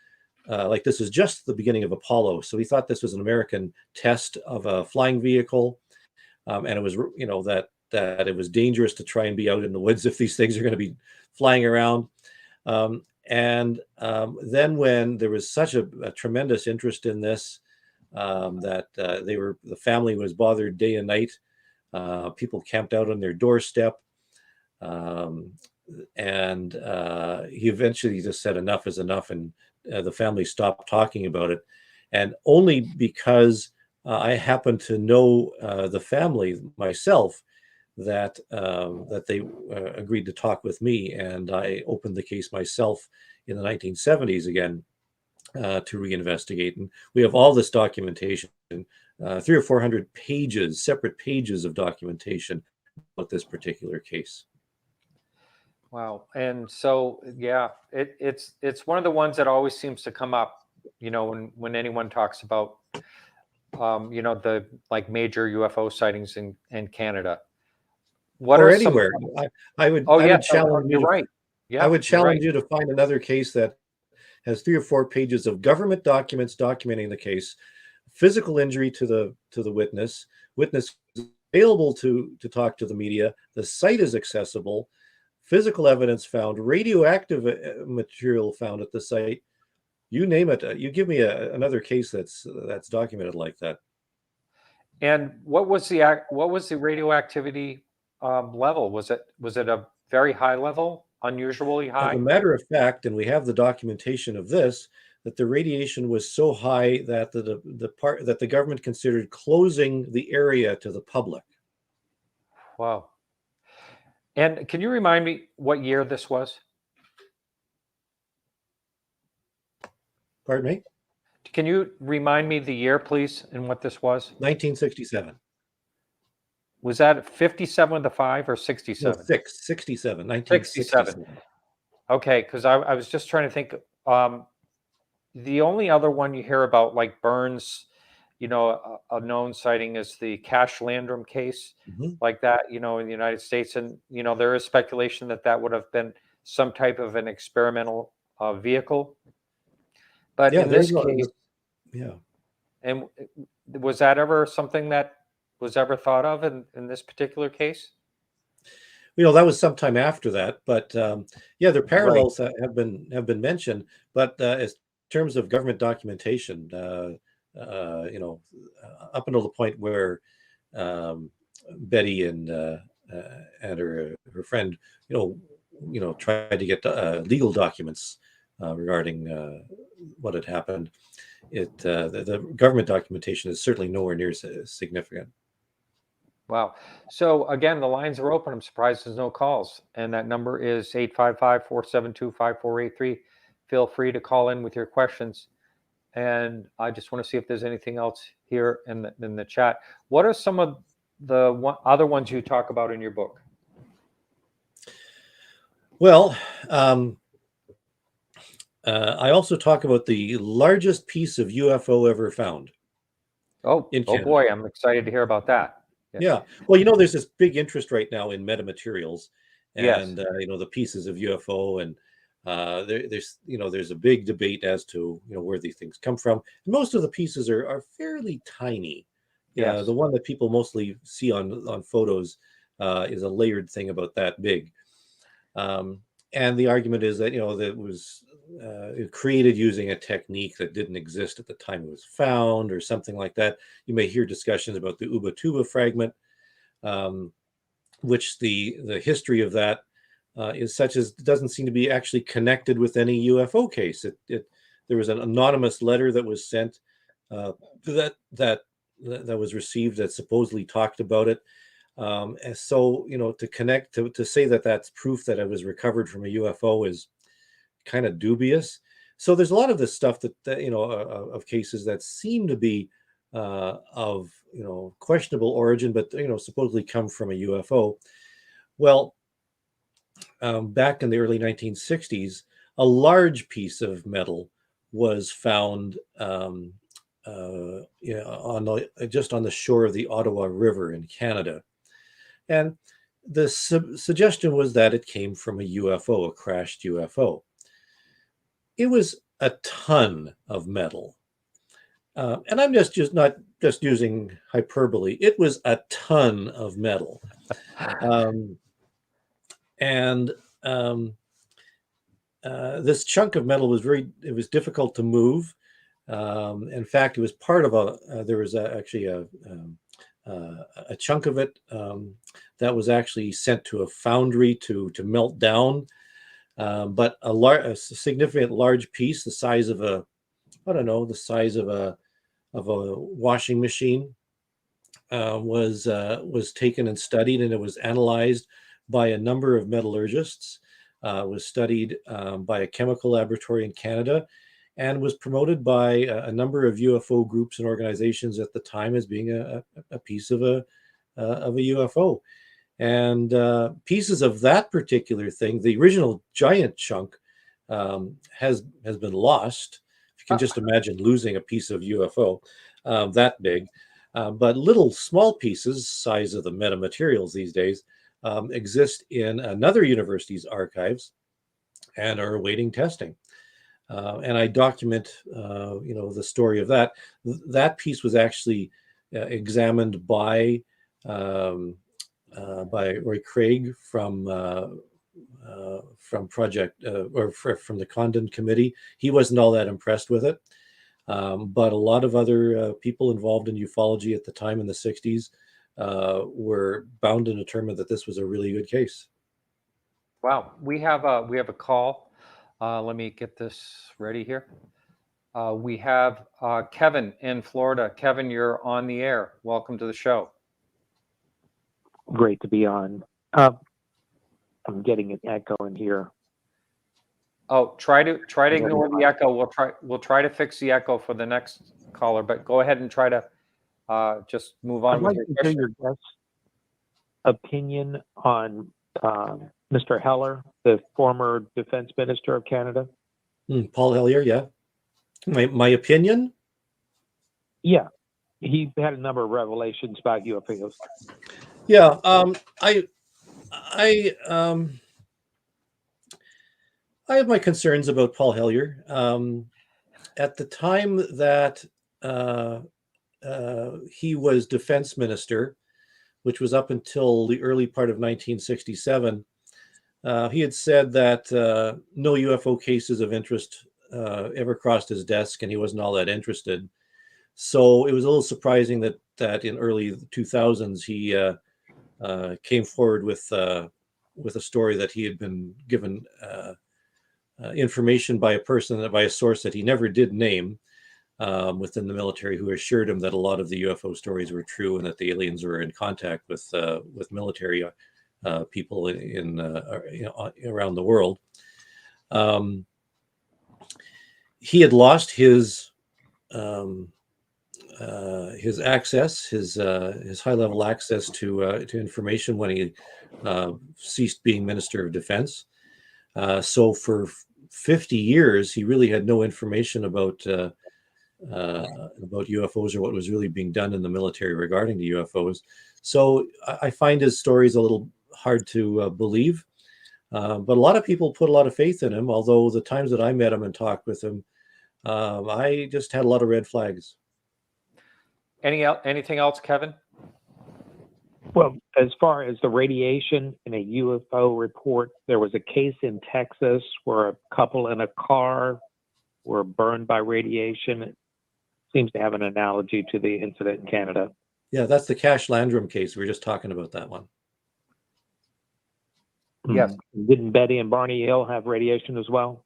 like this was just the beginning of Apollo. So he thought this was an American test of a flying vehicle, and it was that it was dangerous to try and be out in the woods if these things are going to be flying around. Then when there was such a tremendous interest in this, that the family was bothered day and night. People camped out on their doorstep. He eventually just said enough is enough, and the family stopped talking about it. And only because I happen to know the family myself, that they agreed to talk with me, and I opened the case myself in the 1970s again to reinvestigate. And we have all this documentation, 300 or 400 pages, separate pages of documentation about this particular case. Wow. And so, yeah, it's one of the ones that always seems to come up, when anyone talks about, the like major UFO sightings in Canada. What or are anywhere. I would challenge you. You're right. Yeah, I would challenge you to find another case that has 3 or 4 pages of government documents documenting the case, physical injury to the witness available to talk to the media, the site is accessible, physical evidence found, radioactive material found at the site. You name it. You give me another case that's documented like that. And what was the radioactivity level? Was it a very high level, unusually high? As a matter of fact, and we have the documentation of this, that the radiation was so high that the government considered closing the area to the public. Wow. And can you remind me what year this was? Pardon me? Can you remind me the year, please, and what this was? 1967. Was that 57 with a 5 or No, 67? 67, 1967. Okay, because I was just trying to think. The only other one you hear about, like Burns, a known sighting is the Cash Landrum case, Mhm. like that, in the United States. And, there is speculation that that would have been some type of an experimental vehicle. But Yeah, in this case, yeah. and was that ever something that was ever thought of in this particular case? That was sometime after that, but yeah, their Right. parallels have been mentioned. But as terms of government documentation, up until the point where Betty and her friend, tried to get legal documents regarding what had happened, the government documentation is certainly nowhere near significant. Wow. So again, the lines are open. I'm surprised there's no calls. And that number is 855-472-5483. Feel free to call in with your questions. And I just want to see if there's anything else here in the chat. What are some of the other ones you talk about in your book? Well, I also talk about the largest piece of UFO ever found. Oh in Canada. Boy, I'm excited to hear about that. Yeah. Well, there's this big interest right now in metamaterials and, Yes. the pieces of UFO. And there's a big debate as to, where these things come from. And most of the pieces are fairly tiny. Yes. The one that people mostly see on photos is a layered thing about that big. And the argument is that, that was created using a technique that didn't exist at the time it was found or something like that. You may hear discussions about the Ubatuba fragment, which the history of that is such as it doesn't seem to be actually connected with any UFO case. There was an anonymous letter that was sent that was received that supposedly talked about it. And so, to connect to say that that's proof that it was recovered from a UFO is kind of dubious. So there's a lot of this stuff that of cases that seem to be of questionable origin, but supposedly come from a UFO. Well, back in the early 1960s, a large piece of metal was found just on the shore of the Ottawa River in Canada. And the suggestion was that it came from a UFO, a crashed UFO. It was a ton of metal. And I'm just not just using hyperbole. It was a ton of metal. This chunk of metal was difficult to move. In fact, it was part of there was actually a chunk of it that was actually sent to a foundry to melt down. But a significant large piece, the size of a washing machine, was taken and studied, and it was analyzed by a number of metallurgists. Was studied by a chemical laboratory in Canada, and was promoted by a number of UFO groups and organizations at the time as being a piece of a UFO. And pieces of that particular thing, the original giant chunk, has been lost. If you can just imagine losing a piece of UFO that big. But little small pieces, size of the metamaterials these days, exist in another university's archives and are awaiting testing. And I document, the story of that. That piece was actually examined by Roy Craig from Project from the Condon Committee. He wasn't all that impressed with it, but a lot of other people involved in ufology at the time in the 60s were bound and determined that this was a really good case. Wow, we have a call. Let me get this ready here. We have Kevin in Florida. Kevin, you're on the air. Welcome to the show. Great to be on. I'm getting an echo in here. Oh, try to ignore the echo. We'll try to fix the echo for the next caller. But go ahead and try to just move on with your question. opinion on Mr. Heller, the former defense minister of Canada? Paul Hellyer, yeah. My opinion? Yeah, he had a number of revelations about UFOs. Yeah, I have my concerns about Paul Hellyer. At the time that he was defense minister, which was up until the early part of 1967, he had said that no UFO cases of interest ever crossed his desk, and he wasn't all that interested. So it was a little surprising that in early 2000s he came forward with a story that he had been given information by a source that he never did name within the military, who assured him that a lot of the UFO stories were true and that the aliens were in contact with military people in around the world. He had lost his access, his high level access to information when he ceased being Minister of Defense. So for 50 years, he really had no information about UFOs or what was really being done in the military regarding the UFOs. So I find his stories a little hard to believe. But a lot of people put a lot of faith in him, although the times that I met him and talked with him, I just had a lot of red flags. Anything else, Kevin? Well, as far as the radiation in a UFO report, there was a case in Texas where a couple in a car were burned by radiation. It seems to have an analogy to the incident in Canada. Yeah, that's the Cash Landrum case. We were just talking about that one. Yes. Didn't Betty and Barney Hill have radiation as well?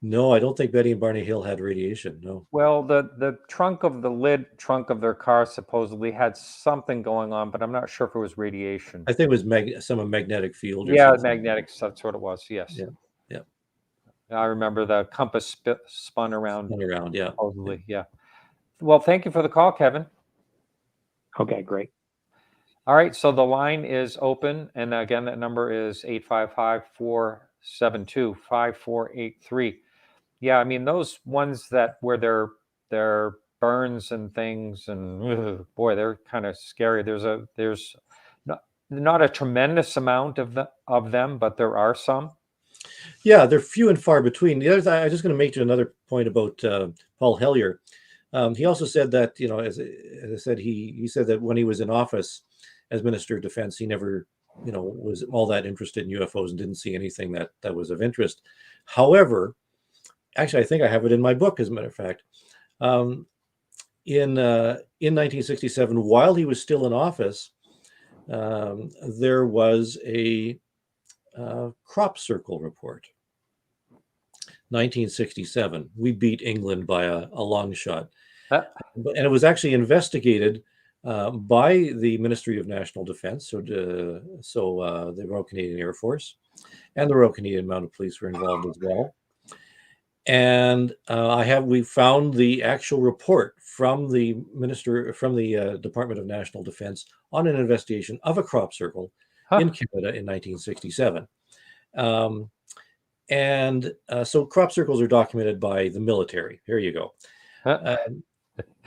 No, I don't think Betty and Barney Hill had radiation. No. Well, the trunk of their car supposedly had something going on, but I'm not sure if it was radiation. I think it was some magnetic field. Or Yeah, something. magnetics. That's what it was. Yes. Yeah. Yeah. I remember the compass spun around. Yeah. Supposedly. Yeah. Well, thank you for the call, Kevin. Okay, great. All right. So the line is open, and again, that number is 855-472-5483. Yeah, I mean those ones where they're burns and things, and boy, they're kind of scary. There's not a tremendous amount of them, but there are some. Yeah, they're few and far between. The other thing, I'm just going to make another point about Paul Hellyer. He also said that, as I said, he said that when he was in office as Minister of Defense, he never, was all that interested in UFOs and didn't see anything that was of interest. However, actually, I think I have it in my book, as a matter of fact. In 1967, while he was still in office, there was a crop circle report. 1967, we beat England by a long shot. And it was actually investigated by the Ministry of National Defense, so the Royal Canadian Air Force and the Royal Canadian Mounted Police were involved as well. And we found the actual report from the Department of National Defense on an investigation of a crop circle in Canada in 1967. So crop circles are documented by the military. Here you go.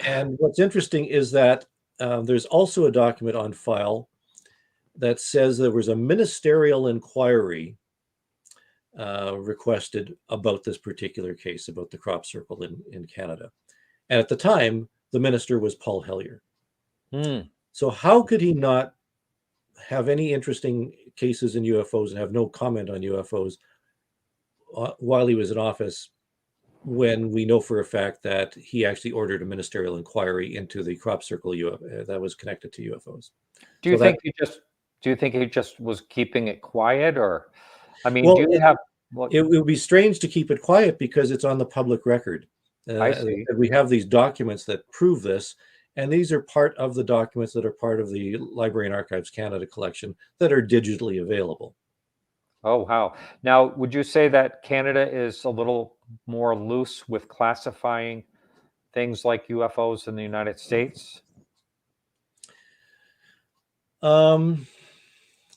And what's interesting is that there's also a document on file that says there was a ministerial inquiry requested about this particular case, about the crop circle in Canada. And at the time, the minister was Paul Hellyer. So how could he not have any interesting cases in UFOs and have no comment on UFOs while he was in office, when we know for a fact that he actually ordered a ministerial inquiry into the crop circle that was connected to UFOs? Do you think he just was keeping it quiet, or? I mean, well, do you have? It would be strange to keep it quiet because it's on the public record. I see. We have these documents that prove this, and these are part of the documents that are part of the Library and Archives Canada collection that are digitally available. Oh, wow. Now, would you say that Canada is a little more loose with classifying things like UFOs in the United States?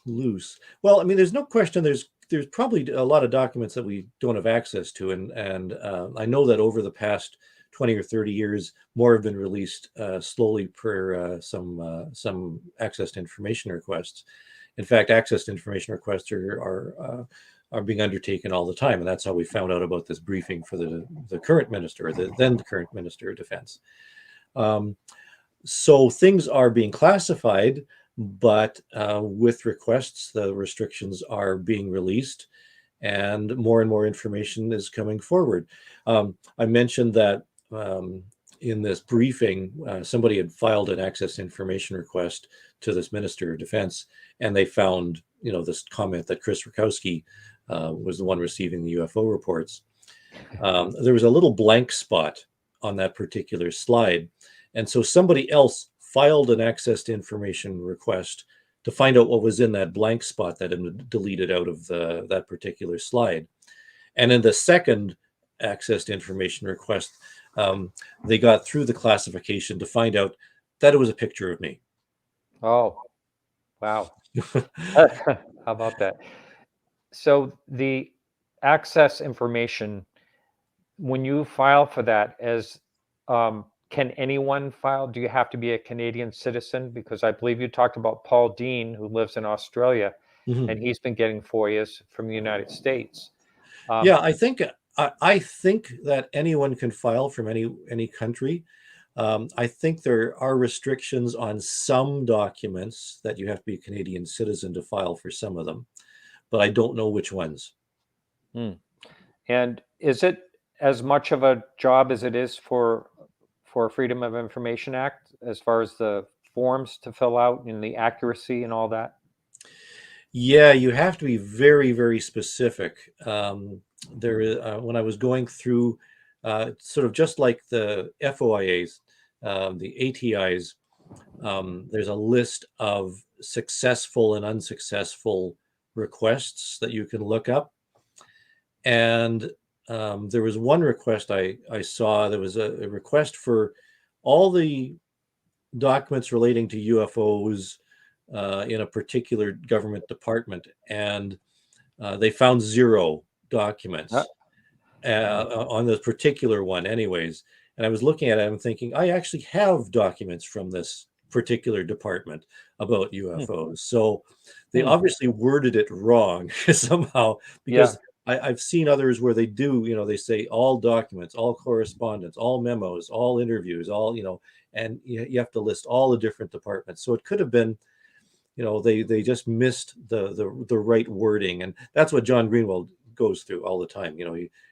loose. Well, I mean, there's no question. There's probably a lot of documents that we don't have access to, and I know that over the past 20 or 30 years, more have been released slowly per some access to information requests. In fact, access to information requests are being undertaken all the time, and that's how we found out about this briefing for the current minister, or the then current minister of defense. So things are being classified, but with requests, the restrictions are being released, and more information is coming forward. I mentioned that in this briefing, somebody had filed an access information request to this Minister of Defense, and they found, this comment that Chris Rutkowski was the one receiving the UFO reports. There was a little blank spot on that particular slide, and so somebody else filed an access to information request to find out what was in that blank spot that had been deleted out of that particular slide. And in the second access to information request, they got through the classification to find out that it was a picture of me. Oh, wow. How about that? So the access information, when you file for that, can anyone file? Do you have to be a Canadian citizen? Because I believe you talked about Paul Dean, who lives in Australia, and he's been getting FOIAs from the United States. Yeah, I think that anyone can file from any country. I think there are restrictions on some documents that you have to be a Canadian citizen to file for some of them, but I don't know which ones. And is it as much of a job as it is for Freedom of Information Act, as far as the forms to fill out and the accuracy and all that? Yeah, you have to be very, very specific. When I was going through, sort of just like the FOIAs, the ATIs, there's a list of successful and unsuccessful requests that you can look up. And there was one request I saw. There was a request for all the documents relating to UFOs in a particular government department, and they found 0 documents on this particular one anyways. And I was looking at it and thinking, I actually have documents from this particular department about UFOs. So they obviously worded it wrong somehow, because I've seen others where they do, they say all documents, all correspondence, all memos, all interviews, all, and you have to list all the different departments. So it could have been, they just missed the right wording. And that's what John Greenwald goes through all the time.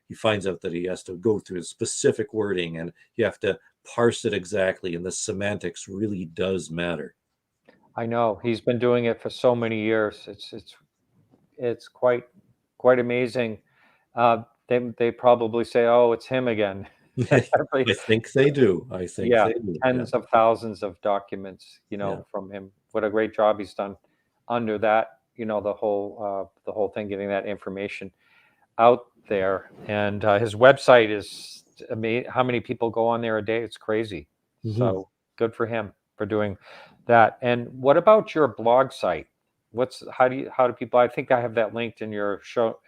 He finds out that he has to go through a specific wording, and you have to parse it exactly. And the semantics really does matter. I know he's been doing it for so many years. It's quite amazing. They probably say, "Oh, it's him again." I think they do. I think they do. Tens of thousands of documents, from him. What a great job he's done under that. The whole thing, getting that information out there. And his website is amazing. How many people go on there a day? It's crazy. So good for him for doing that. And what about your blog site? How do people? I think I have that linked in your show.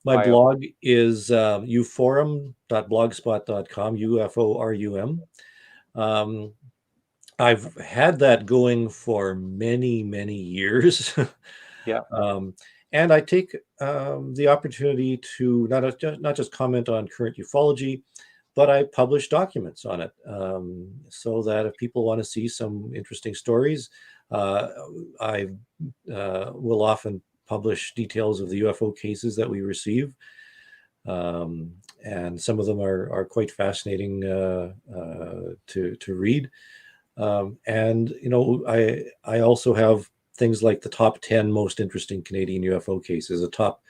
My bio. blog is uforum.blogspot.com, UFORUM. I've had that going for many, many years. And I take the opportunity to not just comment on current ufology, but I publish documents on it, so that if people want to see some interesting stories, I will often publish details of the UFO cases that we receive, and some of them are quite fascinating to read. And I also have things like the top 10 most interesting Canadian UFO cases, the top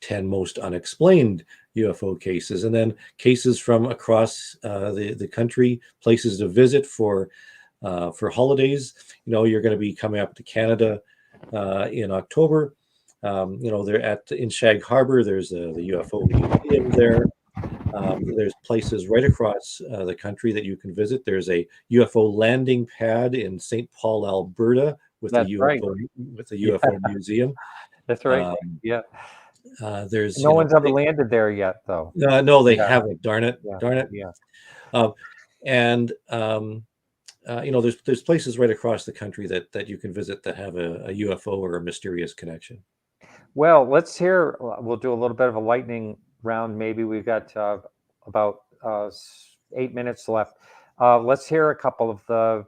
10 most unexplained UFO cases, and then cases from across the country, places to visit for holidays. You're going to be coming up to Canada in October. They're in Shag Harbor. There's the UFO Museum there. There's places right across the country that you can visit. There's a UFO landing pad in St. Paul, Alberta, with That's the right. Yeah, UFO museum. that's right. Um, Yeah. there's, No one's ever landed there yet, though. no, they Yeah, haven't. Darn it, yeah, darn it. yeah. Um, and there's places right across the country that you can visit that have a UFO or a mysterious connection. Well, let's hear. We'll do a little bit of a lightning round. Maybe we've got about 8 minutes left. Let's hear a couple of the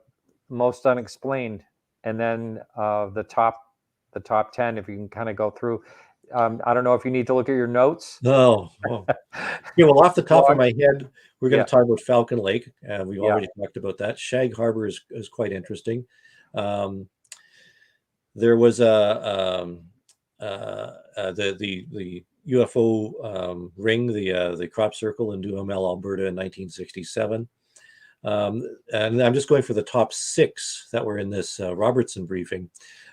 most unexplained, and then the top 10. If you can kind of go through. I don't know if you need to look at your notes. No. Oh. Yeah, well, off the top of Well, my head, we're going yeah, to talk about Falcon Lake. We've yeah. already talked about that. Shag Harbor is quite interesting. There was the UFO ring, the crop circle in Duhamel, Alberta, in 1967. And I'm just going for the top 6 that were in this Robertson briefing.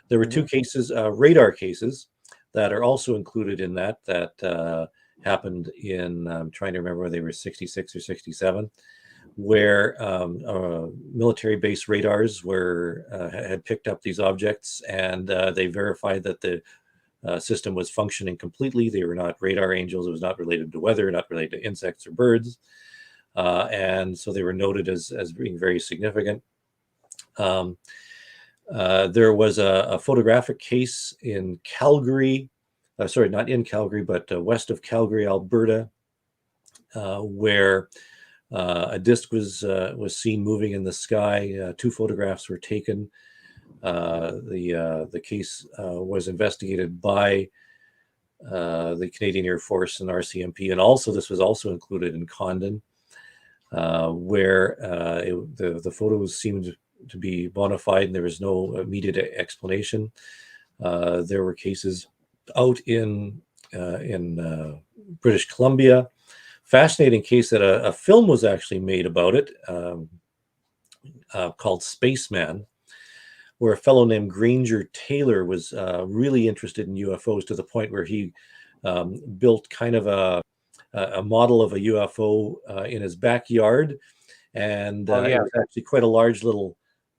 There were 2 cases, radar cases, that are also included in that happened in, I'm trying to remember whether they were 66 or 67, where military base radars had picked up these objects, and they verified that the system was functioning completely. They were not radar angels. It was not related to weather, not related to insects or birds. And so they were noted as being very significant. There was a photographic case in Calgary, sorry, not in Calgary, but west of Calgary, Alberta, where a disc was seen moving in the sky. 2 photographs were taken. The case was investigated by the Canadian Air Force and RCMP, and also this was also included in Condon, where the photos seemed to be bona fide and there was no immediate explanation. There were cases out in British Columbia. Fascinating case that a film was actually made about it, called Spaceman, where a fellow named Granger Taylor was really interested in UFOs to the point where he built kind of a model of a UFO in his backyard, and Oh, it yeah. was actually quite a large little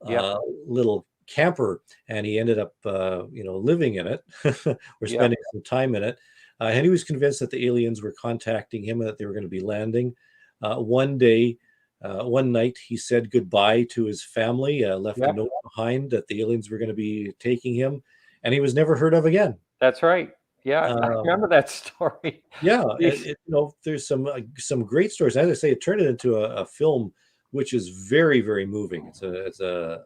Yeah. little camper, and he ended up living in it or Yeah. spending some time in it, and he was convinced that the aliens were contacting him and that they were going to be landing. One night he said goodbye to his family, left Yeah. a note behind that the aliens were going to be taking him, and he was never heard of again. That's right. Yeah, I Um, remember that story. yeah, Jeez. there's some great stories. As I say, it turned it into a film, which is very, very moving. It's a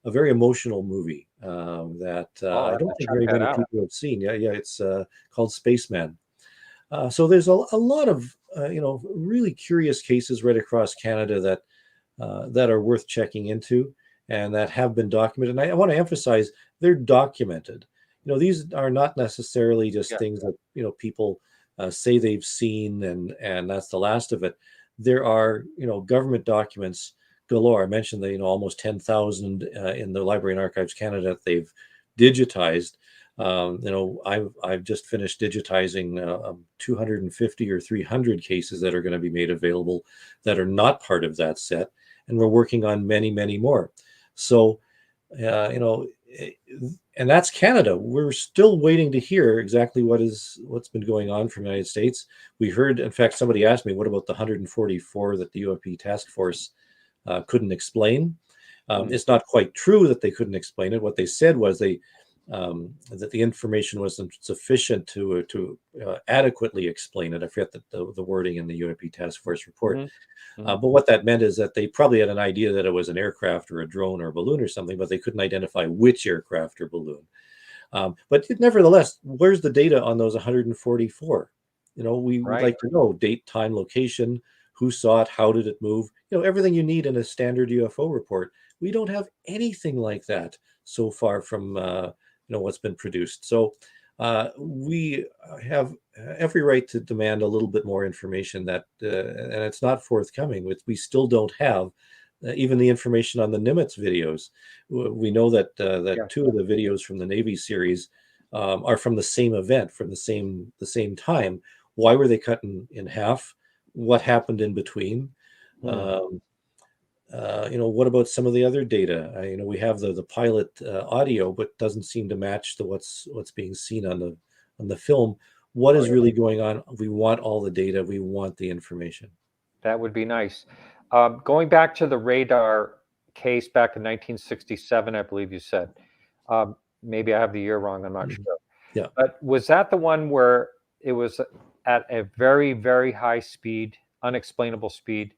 very emotional movie that Oh, I I have don't to think check very that many out. people have seen. Yeah, it's called Spaceman. So there's a lot of really curious cases right across Canada that are worth checking into and that have been documented. And I want to emphasize they're documented. These are not necessarily just Yeah. things that people say they've seen and that's the last of it. There are government documents galore. I mentioned that almost 10,000 in the Library and Archives Canada that they've digitized. I've just finished digitizing 250 or 300 cases that are going to be made available that are not part of that set, and we're working on many, many more. So, and that's Canada. We're still waiting to hear exactly what's been going on from the United States. We heard, in fact, somebody asked me, what about the 144 that the UFP task force couldn't explain? It's not quite true that they couldn't explain it. What they said was that the information wasn't sufficient to adequately explain it. I forget the wording in the UFP task force report. But what that meant is that they probably had an idea that it was an aircraft or a drone or a balloon or something, but they couldn't identify which aircraft or balloon. But nevertheless, where's the data on those 144? We'd Right. like to know date, time, location, who saw it, how did it move, everything you need in a standard UFO report. We don't have anything like that so far from what's been produced. So we have every right to demand a little bit more information and it's not forthcoming. We still don't have even the information on the Nimitz videos. We know that Yeah. 2 of the videos from the Navy series are from the same event, from the same time. Why were they cut in half? What happened in between? what about some of the other data? We have the pilot audio, but doesn't seem to match what's being seen on the film. What is really going on? We want all the data. We want the information. That would be nice. Going back to the radar case back in 1967, I believe you said. Maybe I have the year wrong. I'm not sure. Yeah. But was that the one where it was at a very, very high speed, unexplainable speed?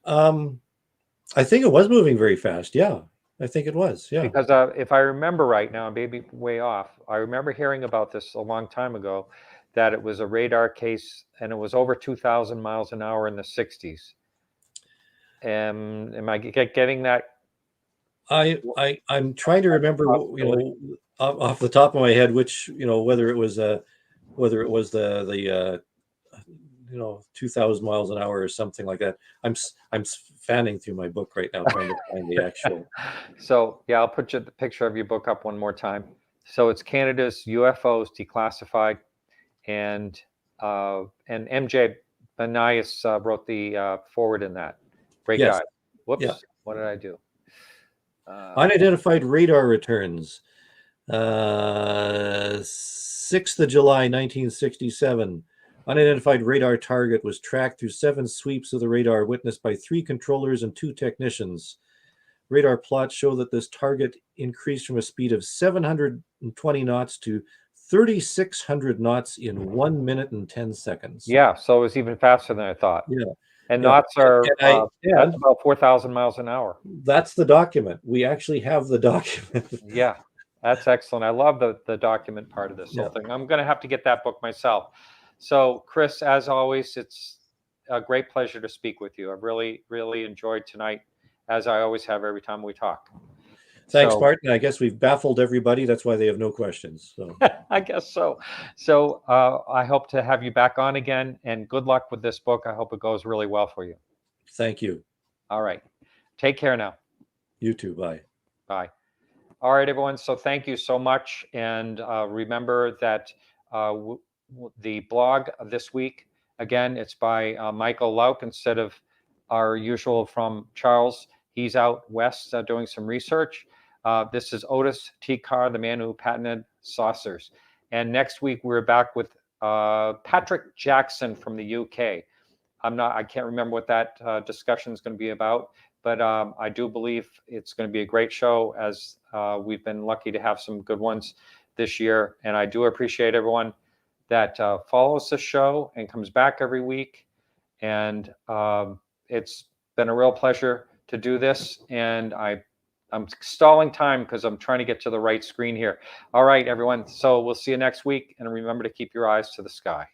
I think it was moving very fast. Yeah, I think it was. Yeah. Because if I remember right now, maybe way off, I remember hearing about this a long time ago, that it was a radar case and it was over 2,000 miles an hour in the 60s. Am I getting that? I'm trying to remember, off the top of my head, which, whether it was the 2,000 miles an hour or something like that. I'm fanning through my book right now trying to find the actual. So yeah, I'll put the picture of your book up one more time. So it's Canada's UFOs Declassified, and MJ Banias wrote the forward in that. Great guy. Whoops, yeah. What did I do? Unidentified radar returns. 6th of July, 1967. Unidentified radar target was tracked through 7 sweeps of the radar witnessed by 3 controllers and 2 technicians. Radar plots show that this target increased from a speed of 720 knots to 3,600 knots in 1 minute and 10 seconds. Yeah, so it was even faster than I thought. Yeah. And knots are that's about 4,000 miles an hour. That's the document. We actually have the document. Yeah, that's excellent. I love the document part of this whole thing. I'm going to have to get that book myself. So, Chris, as always, it's a great pleasure to speak with you. I've really, really enjoyed tonight, as I always have every time we talk. Thanks, Martin. I guess we've baffled everybody. That's why they have no questions. So. I guess so. So I hope to have you back on again, and good luck with this book. I hope it goes really well for you. Thank you. All right. Take care now. You too. Bye. Bye. All right, everyone. So thank you so much. And remember that the blog this week, again, it's by Michael Lauk instead of our usual from Charles. He's out west doing some research. This is Otis T. Carr, the man who patented saucers. And next week, we're back with Patrick Jackson from the UK. I can't remember what that discussion is going to be about, but I do believe it's going to be a great show, as we've been lucky to have some good ones this year. And I do appreciate everyone that follows the show and comes back every week. And it's been a real pleasure to do this. And I'm stalling time because I'm trying to get to the right screen here. All right, everyone. So we'll see you next week. And remember to keep your eyes to the sky.